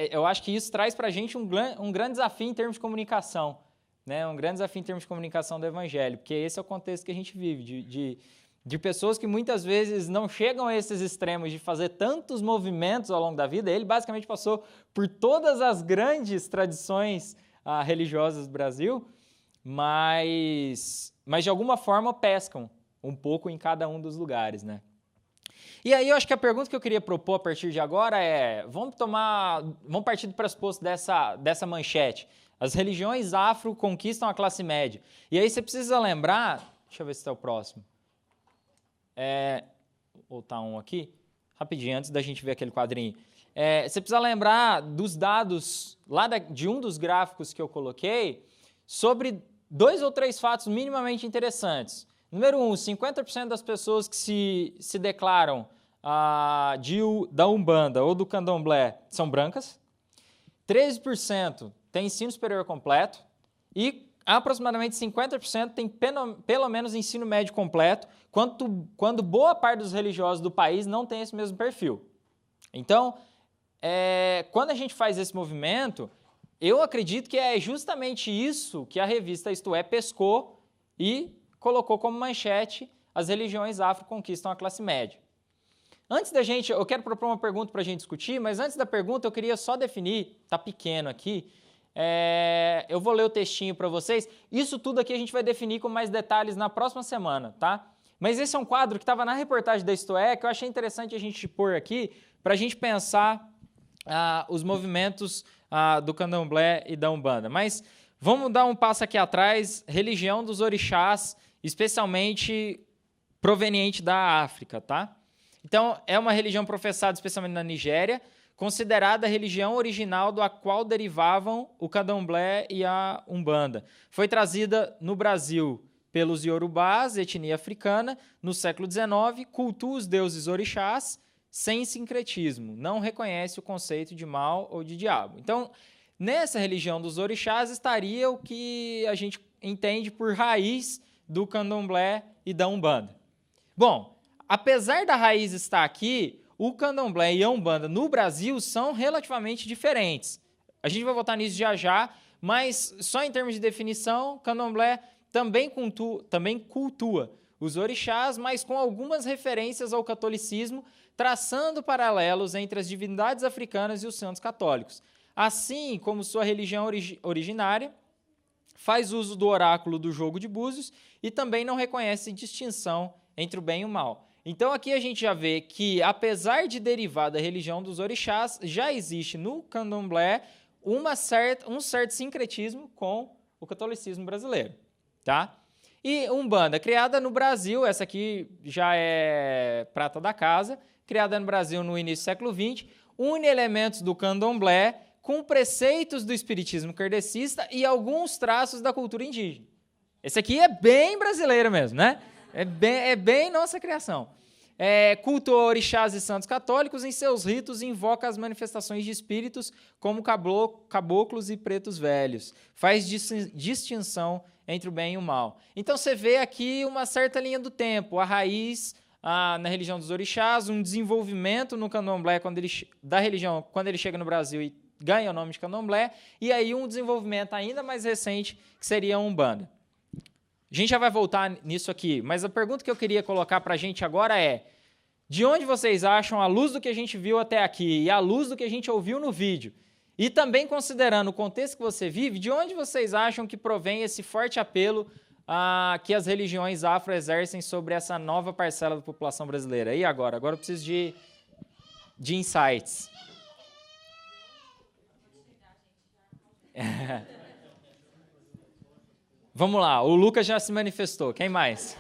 Eu acho que isso traz para a gente um grande desafio em termos de comunicação, né? Um grande desafio em termos de comunicação do Evangelho, porque esse é o contexto que a gente vive, de pessoas que muitas vezes não chegam a esses extremos de fazer tantos movimentos ao longo da vida. Ele basicamente passou por todas as grandes tradições religiosas do Brasil, mas de alguma forma pescam um pouco em cada um dos lugares, né? E aí eu acho que a pergunta que eu queria propor a partir de agora é, vamos partir do pressuposto dessa manchete. As religiões afro conquistam a classe média. E aí você precisa lembrar, deixa eu ver se está o próximo. Vou voltar um aqui, rapidinho, antes da gente ver aquele quadrinho. Você precisa lembrar dos dados, lá de um dos gráficos que eu coloquei, sobre 2 ou 3 fatos minimamente interessantes. Número 1, 50% das pessoas que se declaram da Umbanda ou do Candomblé são brancas, 13% têm ensino superior completo e aproximadamente 50% têm pelo menos ensino médio completo, quando boa parte dos religiosos do país não tem esse mesmo perfil. Então, quando a gente faz esse movimento, eu acredito que é justamente isso que a revista Isto É pescou e colocou como manchete: as religiões afro conquistam a classe média. Antes da gente, eu quero propor uma pergunta para a gente discutir, mas antes da pergunta eu queria só definir, está pequeno aqui, eu vou ler o textinho para vocês. Isso tudo aqui a gente vai definir com mais detalhes na próxima semana, tá? Mas esse é um quadro que estava na reportagem da Isto É, que eu achei interessante a gente pôr aqui, para a gente pensar os movimentos do Candomblé e da Umbanda. Mas vamos dar um passo aqui atrás: religião dos orixás, especialmente proveniente da África, tá? Então, é uma religião professada especialmente na Nigéria, considerada a religião original da qual derivavam o Candomblé e a Umbanda. Foi trazida no Brasil pelos Iorubás, etnia africana, no século XIX, cultua os deuses orixás sem sincretismo, não reconhece o conceito de mal ou de diabo. Então, nessa religião dos orixás estaria o que a gente entende por raiz do Candomblé e da Umbanda. Bom, apesar da raiz estar aqui, o Candomblé e a Umbanda no Brasil são relativamente diferentes. A gente vai voltar nisso já, Mas, só em termos de definição, candomblé também cultua os orixás, mas com algumas referências ao catolicismo, traçando paralelos entre as divindades africanas e os santos católicos. Assim como sua religião originária, faz uso do oráculo do jogo de búzios e também não reconhece distinção entre o bem e o mal. Então aqui a gente já vê que, apesar de derivar da religião dos orixás, já existe no candomblé um certo sincretismo com o catolicismo brasileiro. Tá? E Umbanda, criada no Brasil, essa aqui já é prata da casa, criada no Brasil no início do século XX, une elementos do candomblé com preceitos do espiritismo kardecista e alguns traços da cultura indígena. Esse aqui é bem brasileiro mesmo, né? É bem nossa criação. Cultua orixás e santos católicos, em seus ritos invoca as manifestações de espíritos como caboclos e pretos velhos. Faz distinção entre o bem e o mal. Então você vê aqui uma certa linha do tempo, a raiz na religião dos orixás, um desenvolvimento no candomblé da religião quando ele chega no Brasil e ganha o nome de candomblé, e aí um desenvolvimento ainda mais recente, que seria a Umbanda. A gente já vai voltar nisso aqui, mas a pergunta que eu queria colocar para a gente agora é: de onde vocês acham, à luz do que a gente viu até aqui e à luz do que a gente ouviu no vídeo, e também considerando o contexto que você vive, de onde vocês acham que provém esse forte apelo que as religiões afro exercem sobre essa nova parcela da população brasileira? E agora? Agora eu preciso de insights. Vamos lá, o Lucas já se manifestou. Quem mais?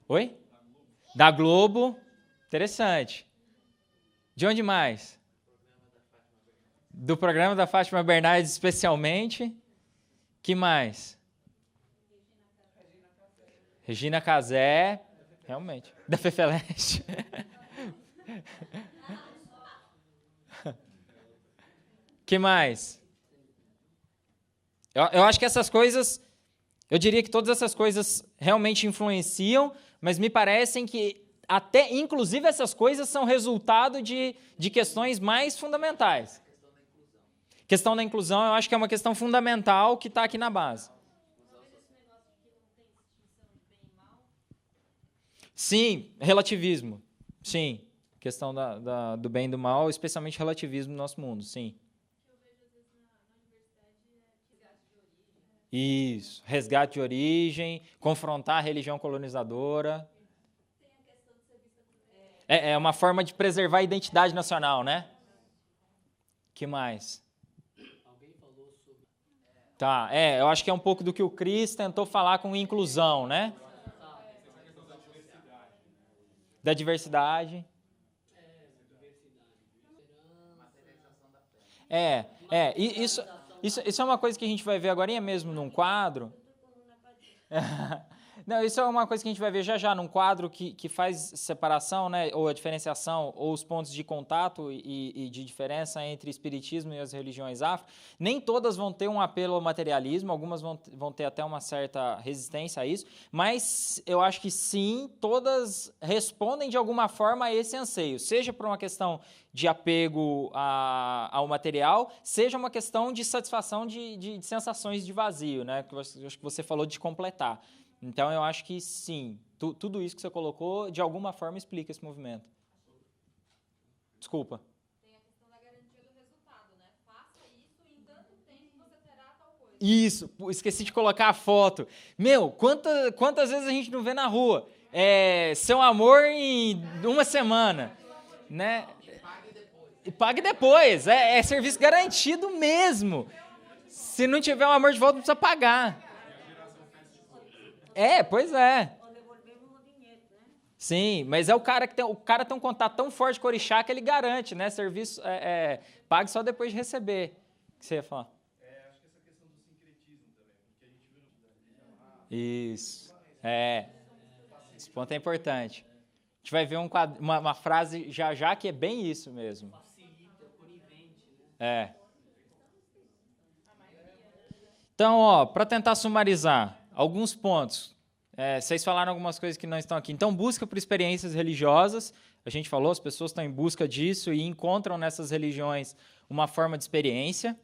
Oi? Da Globo. Interessante. De onde mais? Do programa da Fátima Bernardes, especialmente. Que mais? Regina Casé. Realmente. Da Fefeleste. Que mais? Eu acho que essas coisas, eu diria que todas essas coisas realmente influenciam, mas me parecem que até, inclusive, essas coisas são resultado de questões mais fundamentais. Questão da inclusão, eu acho que é uma questão fundamental que está aqui na base. Sim, relativismo. Sim, questão do bem e do mal, especialmente relativismo no nosso mundo, sim. Isso, resgate de origem, confrontar a religião colonizadora. É uma forma de preservar a identidade nacional, né? Que mais? Tá, eu acho que é um pouco do que o Cris tentou falar com inclusão, né? Da diversidade. Isso é uma coisa que a gente vai ver agora mesmo num quadro. Não, isso é uma coisa que a gente vai ver já num quadro que faz separação, né, ou a diferenciação, ou os pontos de contato e de diferença entre espiritismo e as religiões afro. Nem todas vão ter um apelo ao materialismo, algumas vão ter até uma certa resistência a isso, mas eu acho que sim, todas respondem de alguma forma a esse anseio, seja por uma questão de apego ao material, seja uma questão de satisfação de sensações de vazio, né, que acho que você falou de completar. Então, eu acho que sim, tudo isso que você colocou, de alguma forma, explica esse movimento. Desculpa. Tem a questão da garantia do resultado, né? Faça isso e em tanto tempo você terá tal coisa. Isso, esqueci de colocar a foto. Meu, quantas vezes a gente não vê na rua? Seu amor em uma semana, né? E pague depois. É serviço garantido mesmo. Se não tiver um amor de volta, não precisa pagar. Pois é. Sim, mas o cara tem um contato tão forte com o orixá que ele garante, né? Serviço pague só depois de receber. O que você ia falar? Acho que essa questão do sincretismo também, porque a gente viu no... Isso. Esse ponto é importante. A gente vai ver uma frase já que é bem isso mesmo. Facilita, conivente, né? Então, para tentar sumarizar, alguns pontos. Vocês falaram algumas coisas que não estão aqui. Então, busca por experiências religiosas. a gente falou, as pessoas estão em busca disso e encontram nessas religiões uma forma de experiência.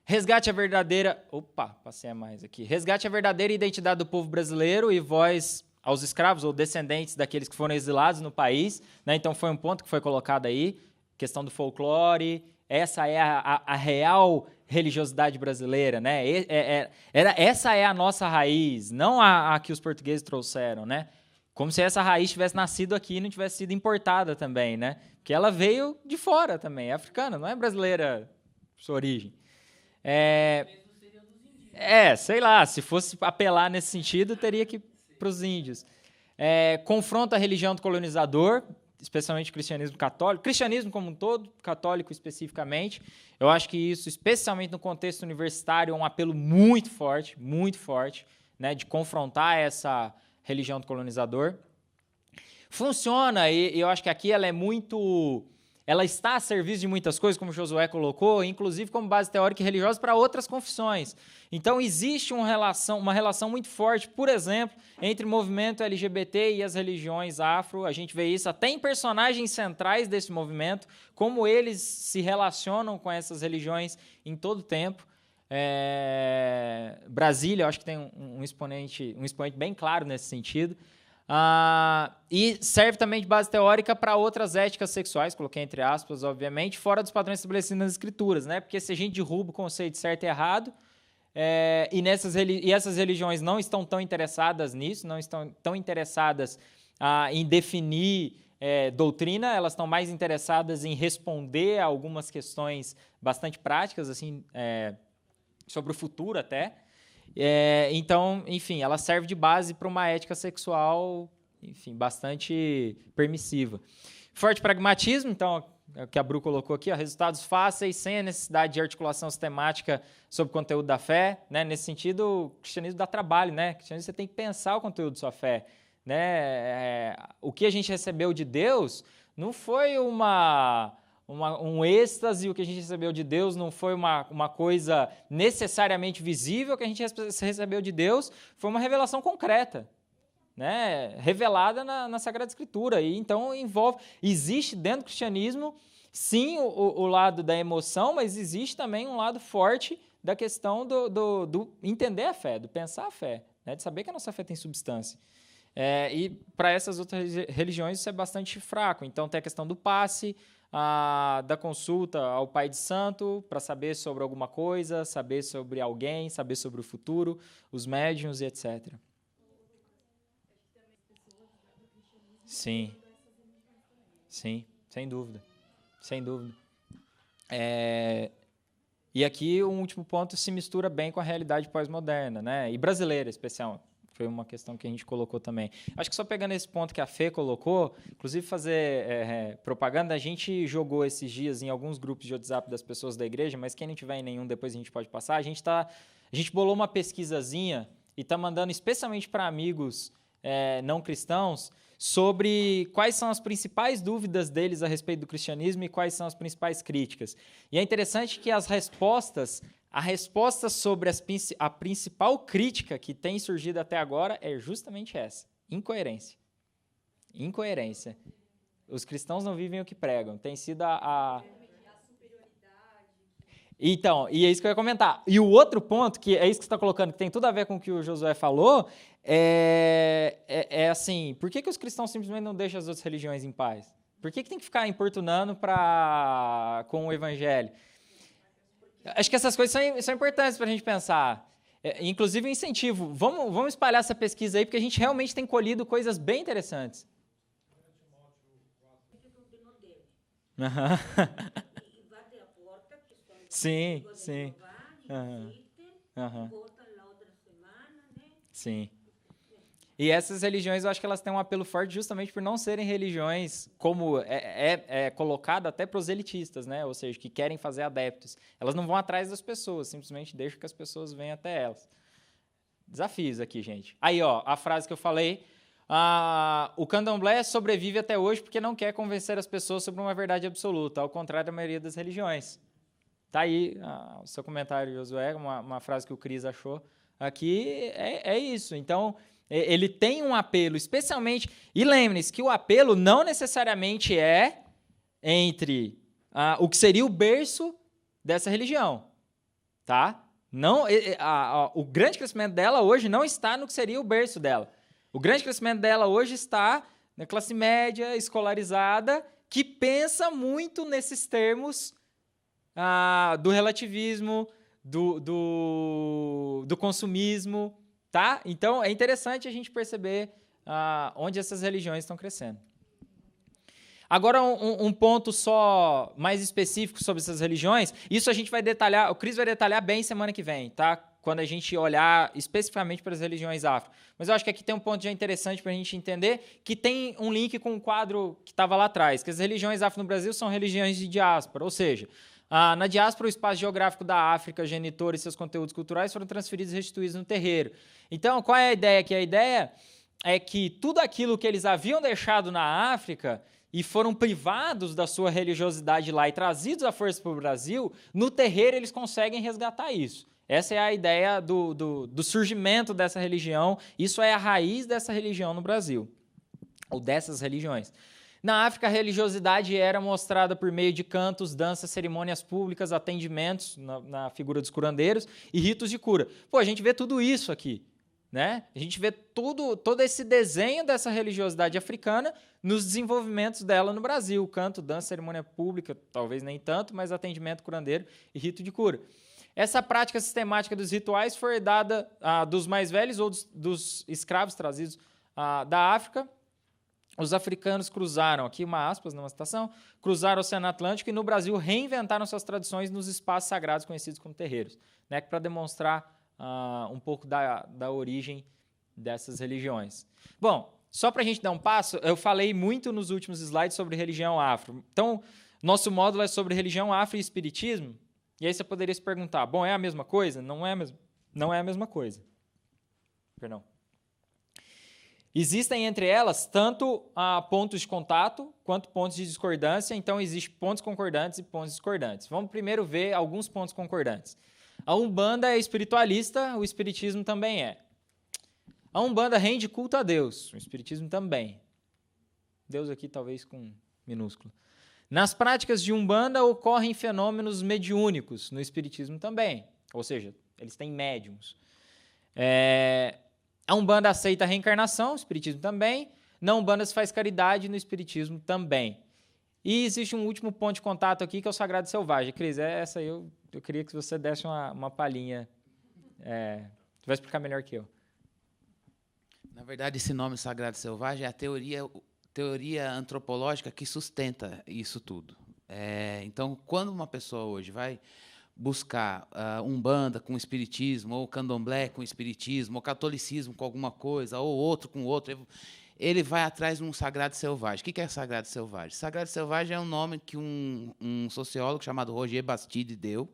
Resgate a verdadeira... Opa, passei a mais aqui. Resgate a verdadeira identidade do povo brasileiro e voz aos escravos ou descendentes daqueles que foram exilados no país, né? Então, foi um ponto que foi colocado aí, questão do folclore. Essa é a real religiosidade brasileira, né? Essa é a nossa raiz, não a que os portugueses trouxeram, né? Como se essa raiz tivesse nascido aqui e não tivesse sido importada também, né? Porque ela veio de fora também, é africana, não é brasileira sua origem. Sei lá, se fosse apelar nesse sentido, teria que ir para os índios. Confronta a religião do colonizador, especialmente o cristianismo católico, cristianismo como um todo, católico especificamente. Eu acho que isso, especialmente no contexto universitário, é um apelo muito forte, né, de confrontar essa religião do colonizador. Funciona, e eu acho que aqui ela está a serviço de muitas coisas, como o Josué colocou, inclusive como base teórica e religiosa para outras confissões. Então, existe uma relação muito forte, por exemplo, entre o movimento LGBT e as religiões afro. A gente vê isso até em personagens centrais desse movimento, como eles se relacionam com essas religiões em todo o tempo. Brasília, eu acho que tem um expoente bem claro nesse sentido. E serve também de base teórica para outras éticas sexuais, coloquei entre aspas, obviamente, fora dos padrões estabelecidos nas escrituras, né? Porque se a gente derruba o conceito de certo e errado, e essas religiões não estão tão interessadas nisso, não estão tão interessadas em definir doutrina, elas estão mais interessadas em responder a algumas questões bastante práticas, assim, sobre o futuro até. Então, enfim, ela serve de base para uma ética sexual, enfim, bastante permissiva. Forte pragmatismo, então, é o que a Bru colocou aqui, resultados fáceis, sem a necessidade de articulação sistemática sobre o conteúdo da fé, né? Nesse sentido, o cristianismo dá trabalho, né? O cristianismo você tem que pensar o conteúdo da sua fé, né? O que a gente recebeu de Deus não foi um êxtase, o que a gente recebeu de Deus não foi uma coisa necessariamente visível, o que a gente recebeu de Deus foi uma revelação concreta, né? Revelada na Sagrada Escritura. E então existe dentro do cristianismo, sim, o lado da emoção, mas existe também um lado forte da questão do entender a fé, do pensar a fé, né? De saber que a nossa fé tem substância. E para essas outras religiões isso é bastante fraco. Então tem a questão do passe, da consulta ao pai de santo para saber sobre alguma coisa, saber sobre alguém, saber sobre o futuro, os médiuns e etc. Sim, sem dúvida. E aqui o último ponto se mistura bem com a realidade pós-moderna, né? E brasileira, especial. Foi uma questão que a gente colocou também. Acho que só pegando esse ponto que a Fê colocou, inclusive fazer propaganda, a gente jogou esses dias em alguns grupos de WhatsApp das pessoas da igreja, mas quem não tiver em nenhum, depois a gente pode passar. A gente bolou uma pesquisazinha e está mandando especialmente para amigos não cristãos sobre quais são as principais dúvidas deles a respeito do cristianismo e quais são as principais críticas. E é interessante que a resposta sobre a principal crítica que tem surgido até agora é justamente essa: incoerência. Incoerência. Os cristãos não vivem o que pregam. Tem sido a Então, e é isso que eu ia comentar. E o outro ponto, que é isso que você está colocando, que tem tudo a ver com o que o Josué falou, é assim, por que os cristãos simplesmente não deixam as outras religiões em paz? Por que tem que ficar importunando com o evangelho? Acho que essas coisas são importantes para a gente pensar. Inclusive, um incentivo. Vamos espalhar essa pesquisa aí, porque a gente realmente tem colhido coisas bem interessantes. Sim. Sim. E essas religiões, eu acho que elas têm um apelo forte justamente por não serem religiões como é colocado até proselitistas, né? Ou seja, que querem fazer adeptos. Elas não vão atrás das pessoas, simplesmente deixam que as pessoas venham até elas. Desafios aqui, gente. Aí, ó, a frase que eu falei. O candomblé sobrevive até hoje porque não quer convencer as pessoas sobre uma verdade absoluta, ao contrário da maioria das religiões. Tá aí o seu comentário, Josué, uma frase que o Cris achou aqui, é isso. Então, ele tem um apelo, especialmente... E lembre-se que o apelo não necessariamente é entre o que seria o berço dessa religião, tá? Não, o grande crescimento dela hoje não está no que seria o berço dela. O grande crescimento dela hoje está na classe média, escolarizada, que pensa muito nesses termos do relativismo, do consumismo, tá? Então, é interessante a gente perceber onde essas religiões estão crescendo. Agora, um ponto só mais específico sobre essas religiões, isso a gente vai detalhar, o Cris vai detalhar bem semana que vem, tá? Quando a gente olhar especificamente para as religiões afro. Mas eu acho que aqui tem um ponto já interessante para a gente entender, que tem um link com o quadro que estava lá atrás, que as religiões afro no Brasil são religiões de diáspora, ou seja, na diáspora, o espaço geográfico da África, genitor e seus conteúdos culturais foram transferidos e restituídos no terreiro. Então, qual é a ideia aqui? A ideia é que tudo aquilo que eles haviam deixado na África e foram privados da sua religiosidade lá e trazidos à força para o Brasil, no terreiro eles conseguem resgatar isso. Essa é a ideia do surgimento dessa religião, isso é a raiz dessa religião no Brasil, ou dessas religiões. Na África, a religiosidade era mostrada por meio de cantos, danças, cerimônias públicas, atendimentos na figura dos curandeiros e ritos de cura. Pô, a gente vê tudo isso aqui, né? A gente vê todo esse desenho dessa religiosidade africana nos desenvolvimentos dela no Brasil. Canto, dança, cerimônia pública, talvez nem tanto, mas atendimento curandeiro e rito de cura. Essa prática sistemática dos rituais foi herdada dos mais velhos ou dos escravos trazidos da África. Os africanos cruzaram, aqui uma aspas numa citação, cruzaram o Oceano Atlântico e no Brasil reinventaram suas tradições nos espaços sagrados conhecidos como terreiros, né, para demonstrar um pouco da origem dessas religiões. Bom, só para a gente dar um passo, eu falei muito nos últimos slides sobre religião afro. Então, nosso módulo é sobre religião afro e espiritismo, e aí você poderia se perguntar, bom, é a mesma coisa? Não é a mesma coisa. Perdão. Existem entre elas tanto pontos de contato quanto pontos de discordância, então existem pontos concordantes e pontos discordantes. Vamos primeiro ver alguns pontos concordantes. A Umbanda é espiritualista, o espiritismo também é. A Umbanda rende culto a Deus, o espiritismo também. Deus aqui talvez com minúsculo. Nas práticas de Umbanda ocorrem fenômenos mediúnicos, no espiritismo também, ou seja, eles têm médiums. A Umbanda aceita a reencarnação, o espiritismo também. Na Umbanda se faz caridade, no espiritismo também. E existe um último ponto de contato aqui, que é o Sagrado Selvagem. Cris, essa aí eu queria que você desse uma palhinha. Você vai explicar melhor que eu. Na verdade, esse nome Sagrado Selvagem é a teoria antropológica que sustenta isso tudo. Então, quando uma pessoa hoje vai buscar Umbanda com espiritismo, ou Candomblé com espiritismo, ou catolicismo com alguma coisa, ou outro com outro, ele vai atrás de um sagrado selvagem. O que é sagrado selvagem? Sagrado selvagem é um nome que um sociólogo chamado Roger Bastide deu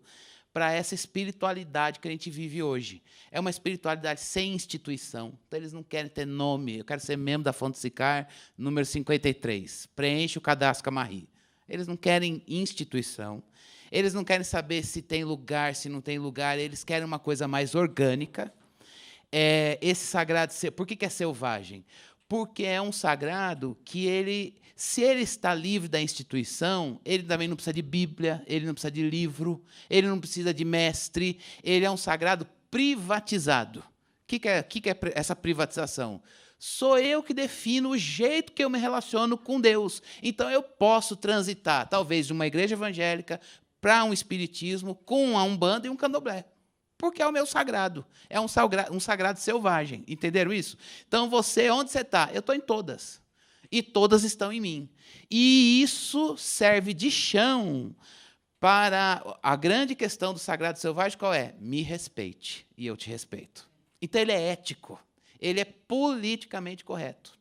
para essa espiritualidade que a gente vive hoje. É uma espiritualidade sem instituição. Então, eles não querem ter nome. Eu quero ser membro da Fonte Sicar, número 53. Preenche o cadastro Camarri. Eles não querem instituição. Eles não querem saber se tem lugar, se não tem lugar. Eles querem uma coisa mais orgânica. Esse sagrado... Por que é selvagem? Porque é um sagrado que se ele está livre da instituição, ele também não precisa de Bíblia, ele não precisa de livro, ele não precisa de mestre, ele é um sagrado privatizado. O que é essa privatização? Sou eu que defino o jeito que eu me relaciono com Deus. Então, eu posso transitar, talvez, de uma igreja evangélica para um espiritismo com a Umbanda e um Candomblé. Porque é o meu sagrado. É um sagrado selvagem. Entenderam isso? Então, onde você está? Eu estou em todas. E todas estão em mim. E isso serve de chão para a grande questão do sagrado selvagem, qual é? Me respeite, e eu te respeito. Então, ele é ético. Ele é politicamente correto.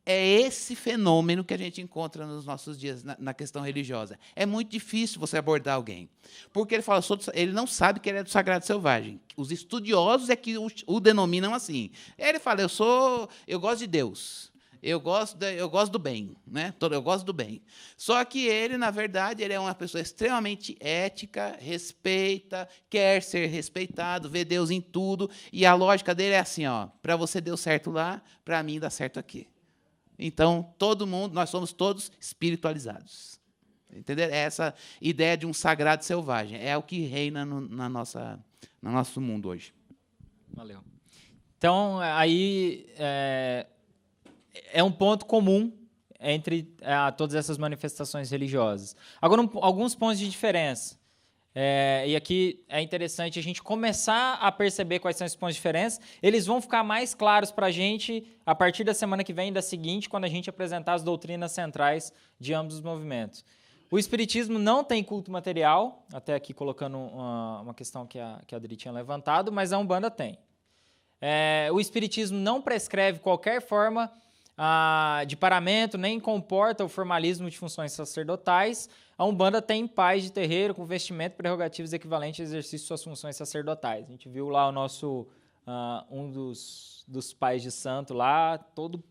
É esse fenômeno que a gente encontra nos nossos dias na questão religiosa. É muito difícil você abordar alguém, porque ele não sabe que ele é do sagrado selvagem. Os estudiosos é que o denominam assim. Ele fala, eu gosto de Deus. Eu gosto do bem, né? Eu gosto do bem. Só que ele, na verdade, ele é uma pessoa extremamente ética, respeita, quer ser respeitado, vê Deus em tudo, e a lógica dele é assim, ó, para você deu certo lá, para mim dá certo aqui. Então, todo mundo, nós somos todos espiritualizados. Entendeu? É essa ideia de um sagrado selvagem. É o que reina no nosso mundo hoje. Valeu. Então, aí é um ponto comum entre todas essas manifestações religiosas. Agora, alguns pontos de diferença. E aqui é interessante a gente começar a perceber quais são esses pontos de diferença. Eles vão ficar mais claros para a gente a partir da semana que vem e da seguinte, quando a gente apresentar as doutrinas centrais de ambos os movimentos. O espiritismo não tem culto material, até aqui colocando uma questão que a Adri tinha levantado, mas a Umbanda tem. O espiritismo não prescreve qualquer forma de paramento, nem comporta o formalismo de funções sacerdotais. A Umbanda tem paz de terreiro com vestimento, prerrogativos equivalentes ao exercício de suas funções sacerdotais. A gente viu lá o nosso, um dos pais de santo lá, todo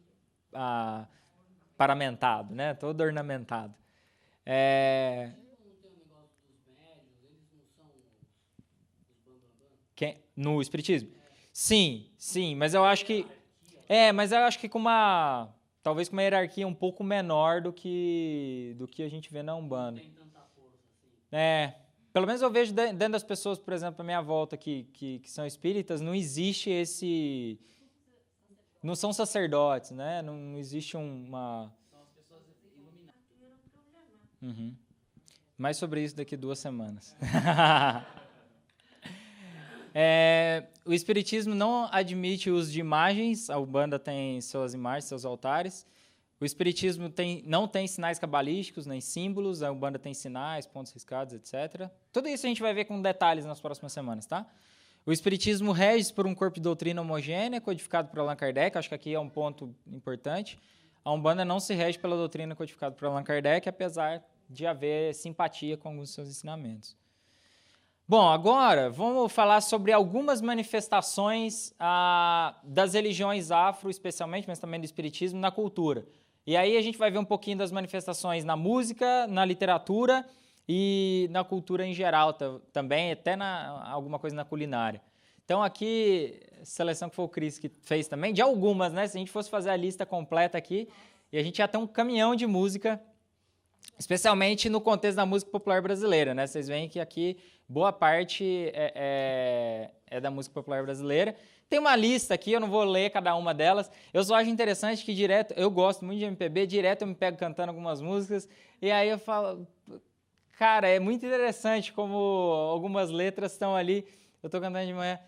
paramentado, né? Todo ornamentado. No espiritismo? Sim, mas eu acho que com talvez com uma hierarquia um pouco menor do que a gente vê na Umbanda. Não tem tanta força assim. Pelo menos eu vejo dentro das pessoas, por exemplo, à minha volta que são espíritas, não existe esse, não são sacerdotes, né? Não existe uma. São as pessoas iluminadas. Uhum. Mais sobre isso daqui 2 semanas. O espiritismo não admite o uso de imagens, a Umbanda tem suas imagens, seus altares. O espiritismo não tem sinais cabalísticos, nem símbolos, a Umbanda tem sinais, pontos riscados, etc. Tudo isso a gente vai ver com detalhes nas próximas semanas, tá? O espiritismo rege por um corpo de doutrina homogênea, codificado por Allan Kardec, acho que aqui é um ponto importante. A Umbanda não se rege pela doutrina codificada por Allan Kardec, apesar de haver simpatia com alguns dos seus ensinamentos. Bom, agora vamos falar sobre algumas manifestações das religiões afro, especialmente, mas também do espiritismo, na cultura. E aí a gente vai ver um pouquinho das manifestações na música, na literatura e na cultura em geral também, até alguma coisa na culinária. Então aqui, seleção que foi o Cris que fez também, de algumas, né? Se a gente fosse fazer a lista completa aqui, e a gente ia ter um caminhão de música, especialmente no contexto da música popular brasileira, né? Vocês veem que aqui boa parte é da música popular brasileira. Tem uma lista aqui, eu não vou ler cada uma delas. Eu só acho interessante que direto, eu gosto muito de MPB, direto eu me pego cantando algumas músicas, e aí eu falo, cara, é muito interessante como algumas letras estão ali. Eu estou cantando de manhã,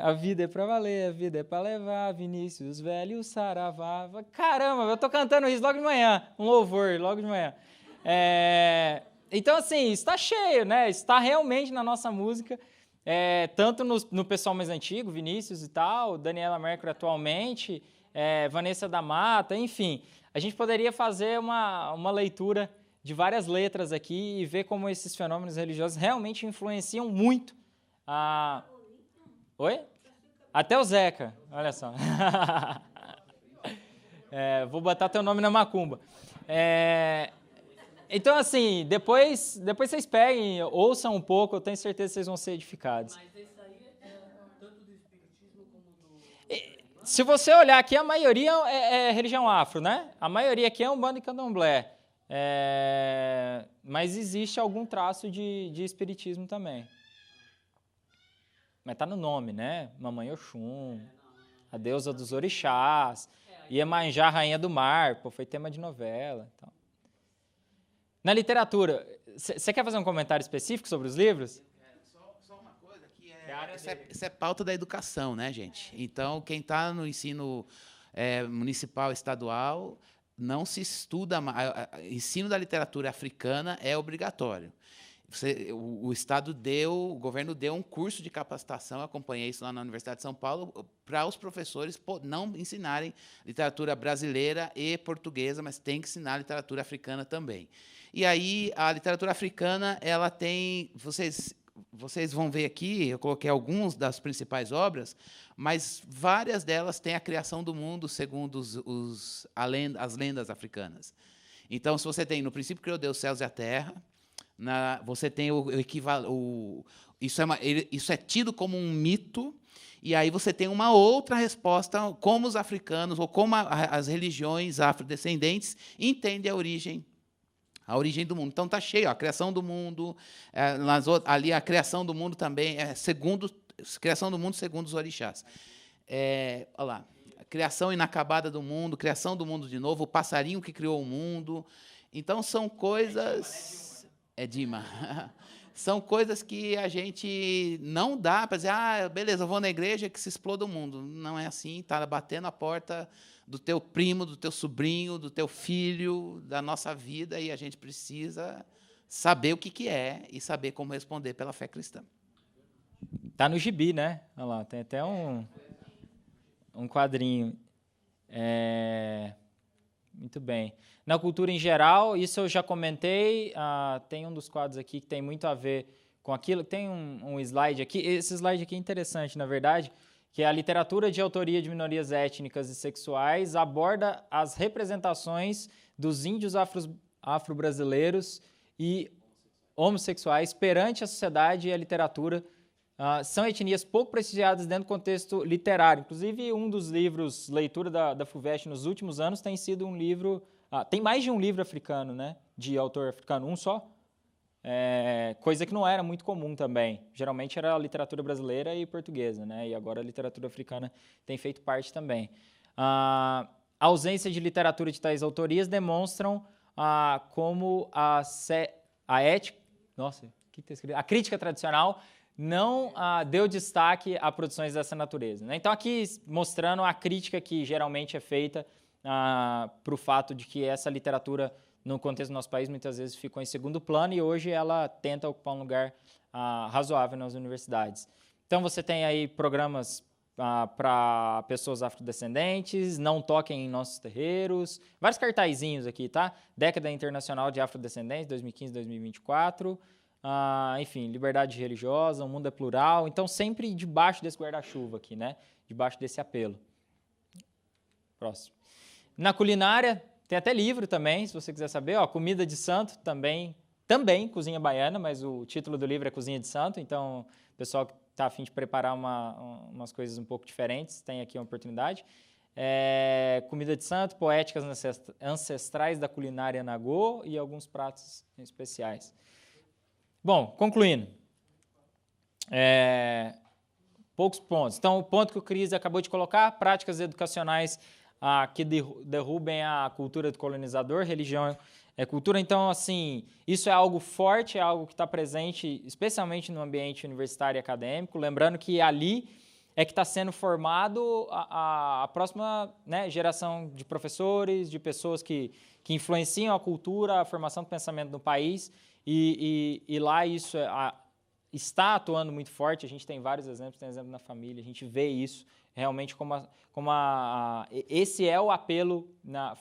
a vida é pra valer, a vida é pra levar, Vinícius Velho, Saravá. Caramba, eu estou cantando isso logo de manhã, um louvor logo de manhã. Então, assim, está cheio, né? Está realmente na nossa música, tanto no pessoal mais antigo, Vinícius e tal, Daniela Mercury atualmente, Vanessa da Mata, enfim. A gente poderia fazer uma leitura de várias letras aqui e ver como esses fenômenos religiosos realmente influenciam muito Oi? Até o Zeca, olha só. Vou botar teu nome na macumba. Então, assim, depois vocês peguem, ouçam um pouco, eu tenho certeza que vocês vão ser edificados. Mas isso aí tanto do espiritismo como do... Se você olhar aqui, a maioria é religião afro, né? A maioria aqui é Umbanda e Candomblé. Mas existe algum traço de espiritismo também. Mas tá no nome, né? Mamãe Oxum, a deusa dos orixás, Iemanjá, rainha do mar, foi tema de novela. Então. Na literatura, você quer fazer um comentário específico sobre os livros? Só uma coisa, que isso é pauta da educação, né, gente? Então, quem está no ensino municipal, estadual, não se estuda mais. Ensino da literatura africana é obrigatório. O governo deu um curso de capacitação, acompanhei isso lá na Universidade de São Paulo, para os professores não ensinarem literatura brasileira e portuguesa, mas tem que ensinar literatura africana também. E aí, a literatura africana, ela tem... vocês vão ver aqui, eu coloquei algumas das principais obras, mas várias delas têm a criação do mundo segundo as lendas africanas. Então, se você tem, no princípio criou Deus os céus e a terra, você tem o equivalente, isso é tido como um mito, e aí você tem uma outra resposta, como os africanos, ou como as religiões afrodescendentes entendem a origem do mundo. Então, está cheio, a criação do mundo, ali a criação do mundo também é criação do mundo segundo os orixás. Olha lá, a criação inacabada do mundo, criação do mundo de novo, o passarinho que criou o mundo. Então, são coisas... É Dima. São coisas que a gente não dá para dizer, beleza, eu vou na igreja que se exploda o mundo. Não é assim, está batendo a porta do teu primo, do teu sobrinho, do teu filho, da nossa vida, e a gente precisa saber o que é e saber como responder pela fé cristã. Tá no gibi, né? Olha lá, tem até um quadrinho. Muito bem. Na cultura em geral, isso eu já comentei, tem um dos quadros aqui que tem muito a ver com aquilo. Tem um slide aqui, esse slide aqui é interessante, na verdade, que é a literatura de autoria de minorias étnicas e sexuais aborda as representações dos índios afro-brasileiros e homossexuais perante a sociedade e a literatura. São etnias pouco prestigiadas dentro do contexto literário. Inclusive, um dos livros, leitura da FUVEST nos últimos anos, tem sido um livro... tem mais de um livro africano, né, de autor africano, um só. Coisa que não era muito comum também. Geralmente era a literatura brasileira e portuguesa, né? E agora a literatura africana tem feito parte também. A ausência de literatura de tais autorias demonstram como a ética... Nossa, o que está escrito? A crítica tradicional não deu destaque a produções dessa natureza, né? Então, aqui mostrando a crítica que geralmente é feita para o fato de que essa literatura, no contexto do nosso país, muitas vezes ficou em segundo plano e hoje ela tenta ocupar um lugar razoável nas universidades. Então, você tem aí programas para pessoas afrodescendentes, não toquem em nossos terreiros, vários cartazinhos aqui, tá? Década Internacional de Afrodescendentes, 2015-2024, enfim, liberdade religiosa, o mundo é plural, então sempre debaixo desse guarda-chuva aqui, né? Debaixo desse apelo. Próximo. Na culinária, tem até livro também, se você quiser saber, Comida de Santo, também cozinha baiana, mas o título do livro é Cozinha de Santo, então o pessoal que está a fim de preparar umas coisas um pouco diferentes, tem aqui uma oportunidade. Comida de Santo, poéticas ancestrais da culinária nagô e alguns pratos especiais. Bom, concluindo. Poucos pontos. Então, o ponto que o Cris acabou de colocar, práticas educacionais que derrubem a cultura do colonizador, religião é cultura. Então, assim, isso é algo forte, é algo que está presente, especialmente no ambiente universitário e acadêmico. Lembrando que ali é que está sendo formado a próxima, né, geração de professores, de pessoas que influenciam a cultura, a formação do pensamento no país. E lá isso está atuando muito forte. A gente tem vários exemplos, tem exemplo na família, a gente vê isso realmente esse é o apelo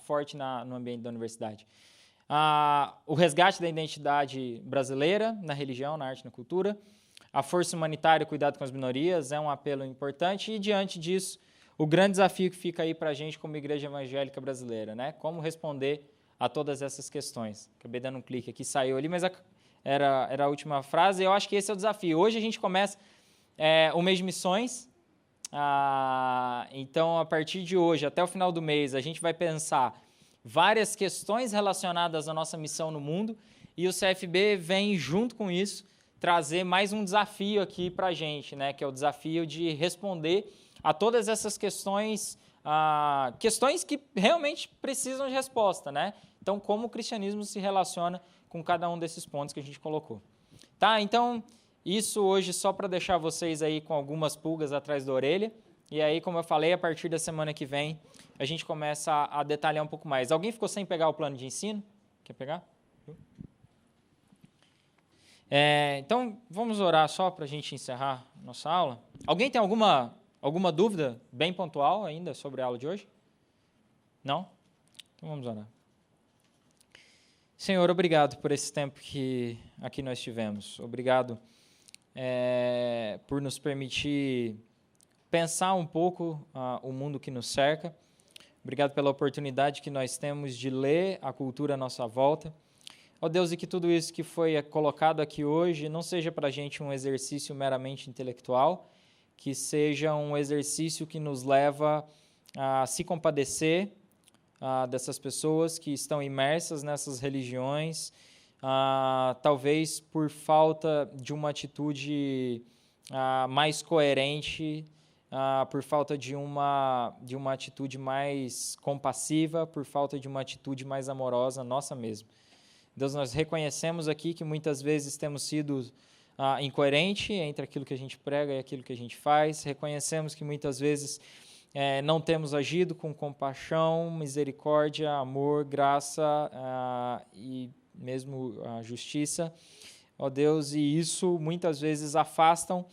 forte no ambiente da universidade. O resgate da identidade brasileira na religião, na arte e na cultura. A força humanitária, cuidado com as minorias, é um apelo importante. E, diante disso, o grande desafio que fica aí para a gente como igreja evangélica brasileira, né? Como responder a todas essas questões. Acabei dando um clique aqui, saiu ali, mas era a última frase. Eu acho que esse é o desafio. Hoje a gente começa o mês de missões. Então, a partir de hoje, até o final do mês, a gente vai pensar várias questões relacionadas à nossa missão no mundo, e o CFB vem, junto com isso, trazer mais um desafio aqui para a gente, né, que é o desafio de responder a todas essas questões, questões que realmente precisam de resposta, né? Então, como o cristianismo se relaciona com cada um desses pontos que a gente colocou. Tá? Então, isso hoje só para deixar vocês aí com algumas pulgas atrás da orelha. E aí, como eu falei, a partir da semana que vem, a gente começa a detalhar um pouco mais. Alguém ficou sem pegar o plano de ensino? Quer pegar? Então, vamos orar só para a gente encerrar nossa aula. Alguém tem alguma dúvida bem pontual ainda sobre a aula de hoje? Não? Então, vamos orar. Senhor, obrigado por esse tempo que aqui nós tivemos. Obrigado por nos permitir pensar um pouco o mundo que nos cerca. Obrigado pela oportunidade que nós temos de ler a cultura à nossa volta. Ó Deus, e que tudo isso que foi colocado aqui hoje não seja para a gente um exercício meramente intelectual, que seja um exercício que nos leva a se compadecer dessas pessoas que estão imersas nessas religiões, talvez por falta de uma atitude mais coerente, por falta de uma atitude mais compassiva, por falta de uma atitude mais amorosa nossa mesmo. Deus, nós reconhecemos aqui que muitas vezes temos sido incoerente entre aquilo que a gente prega e aquilo que a gente faz. Reconhecemos que muitas vezes não temos agido com compaixão, misericórdia, amor, graça e mesmo justiça. Ó Deus, e isso muitas vezes afastam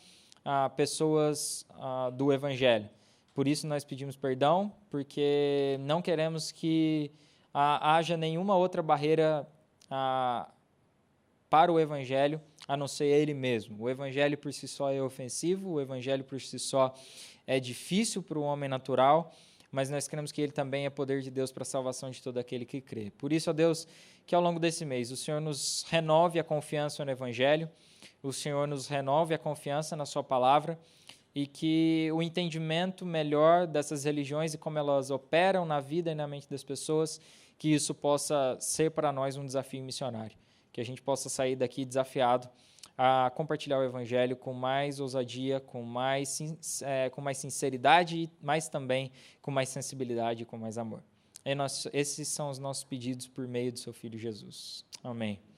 pessoas do Evangelho. Por isso nós pedimos perdão, porque não queremos que haja nenhuma outra barreira para o Evangelho, a não ser ele mesmo. O Evangelho por si só é ofensivo, o Evangelho por si só é difícil para o homem natural, mas nós cremos que ele também é poder de Deus para a salvação de todo aquele que crê. Por isso, ó Deus, que ao longo desse mês o Senhor nos renove a confiança no Evangelho, o Senhor nos renove a confiança na sua palavra e que o entendimento melhor dessas religiões e como elas operam na vida e na mente das pessoas, que isso possa ser para nós um desafio missionário, que a gente possa sair daqui desafiado a compartilhar o Evangelho com mais ousadia, com mais sinceridade, mas também com mais sensibilidade e com mais amor. Esses são os nossos pedidos por meio do seu Filho Jesus. Amém.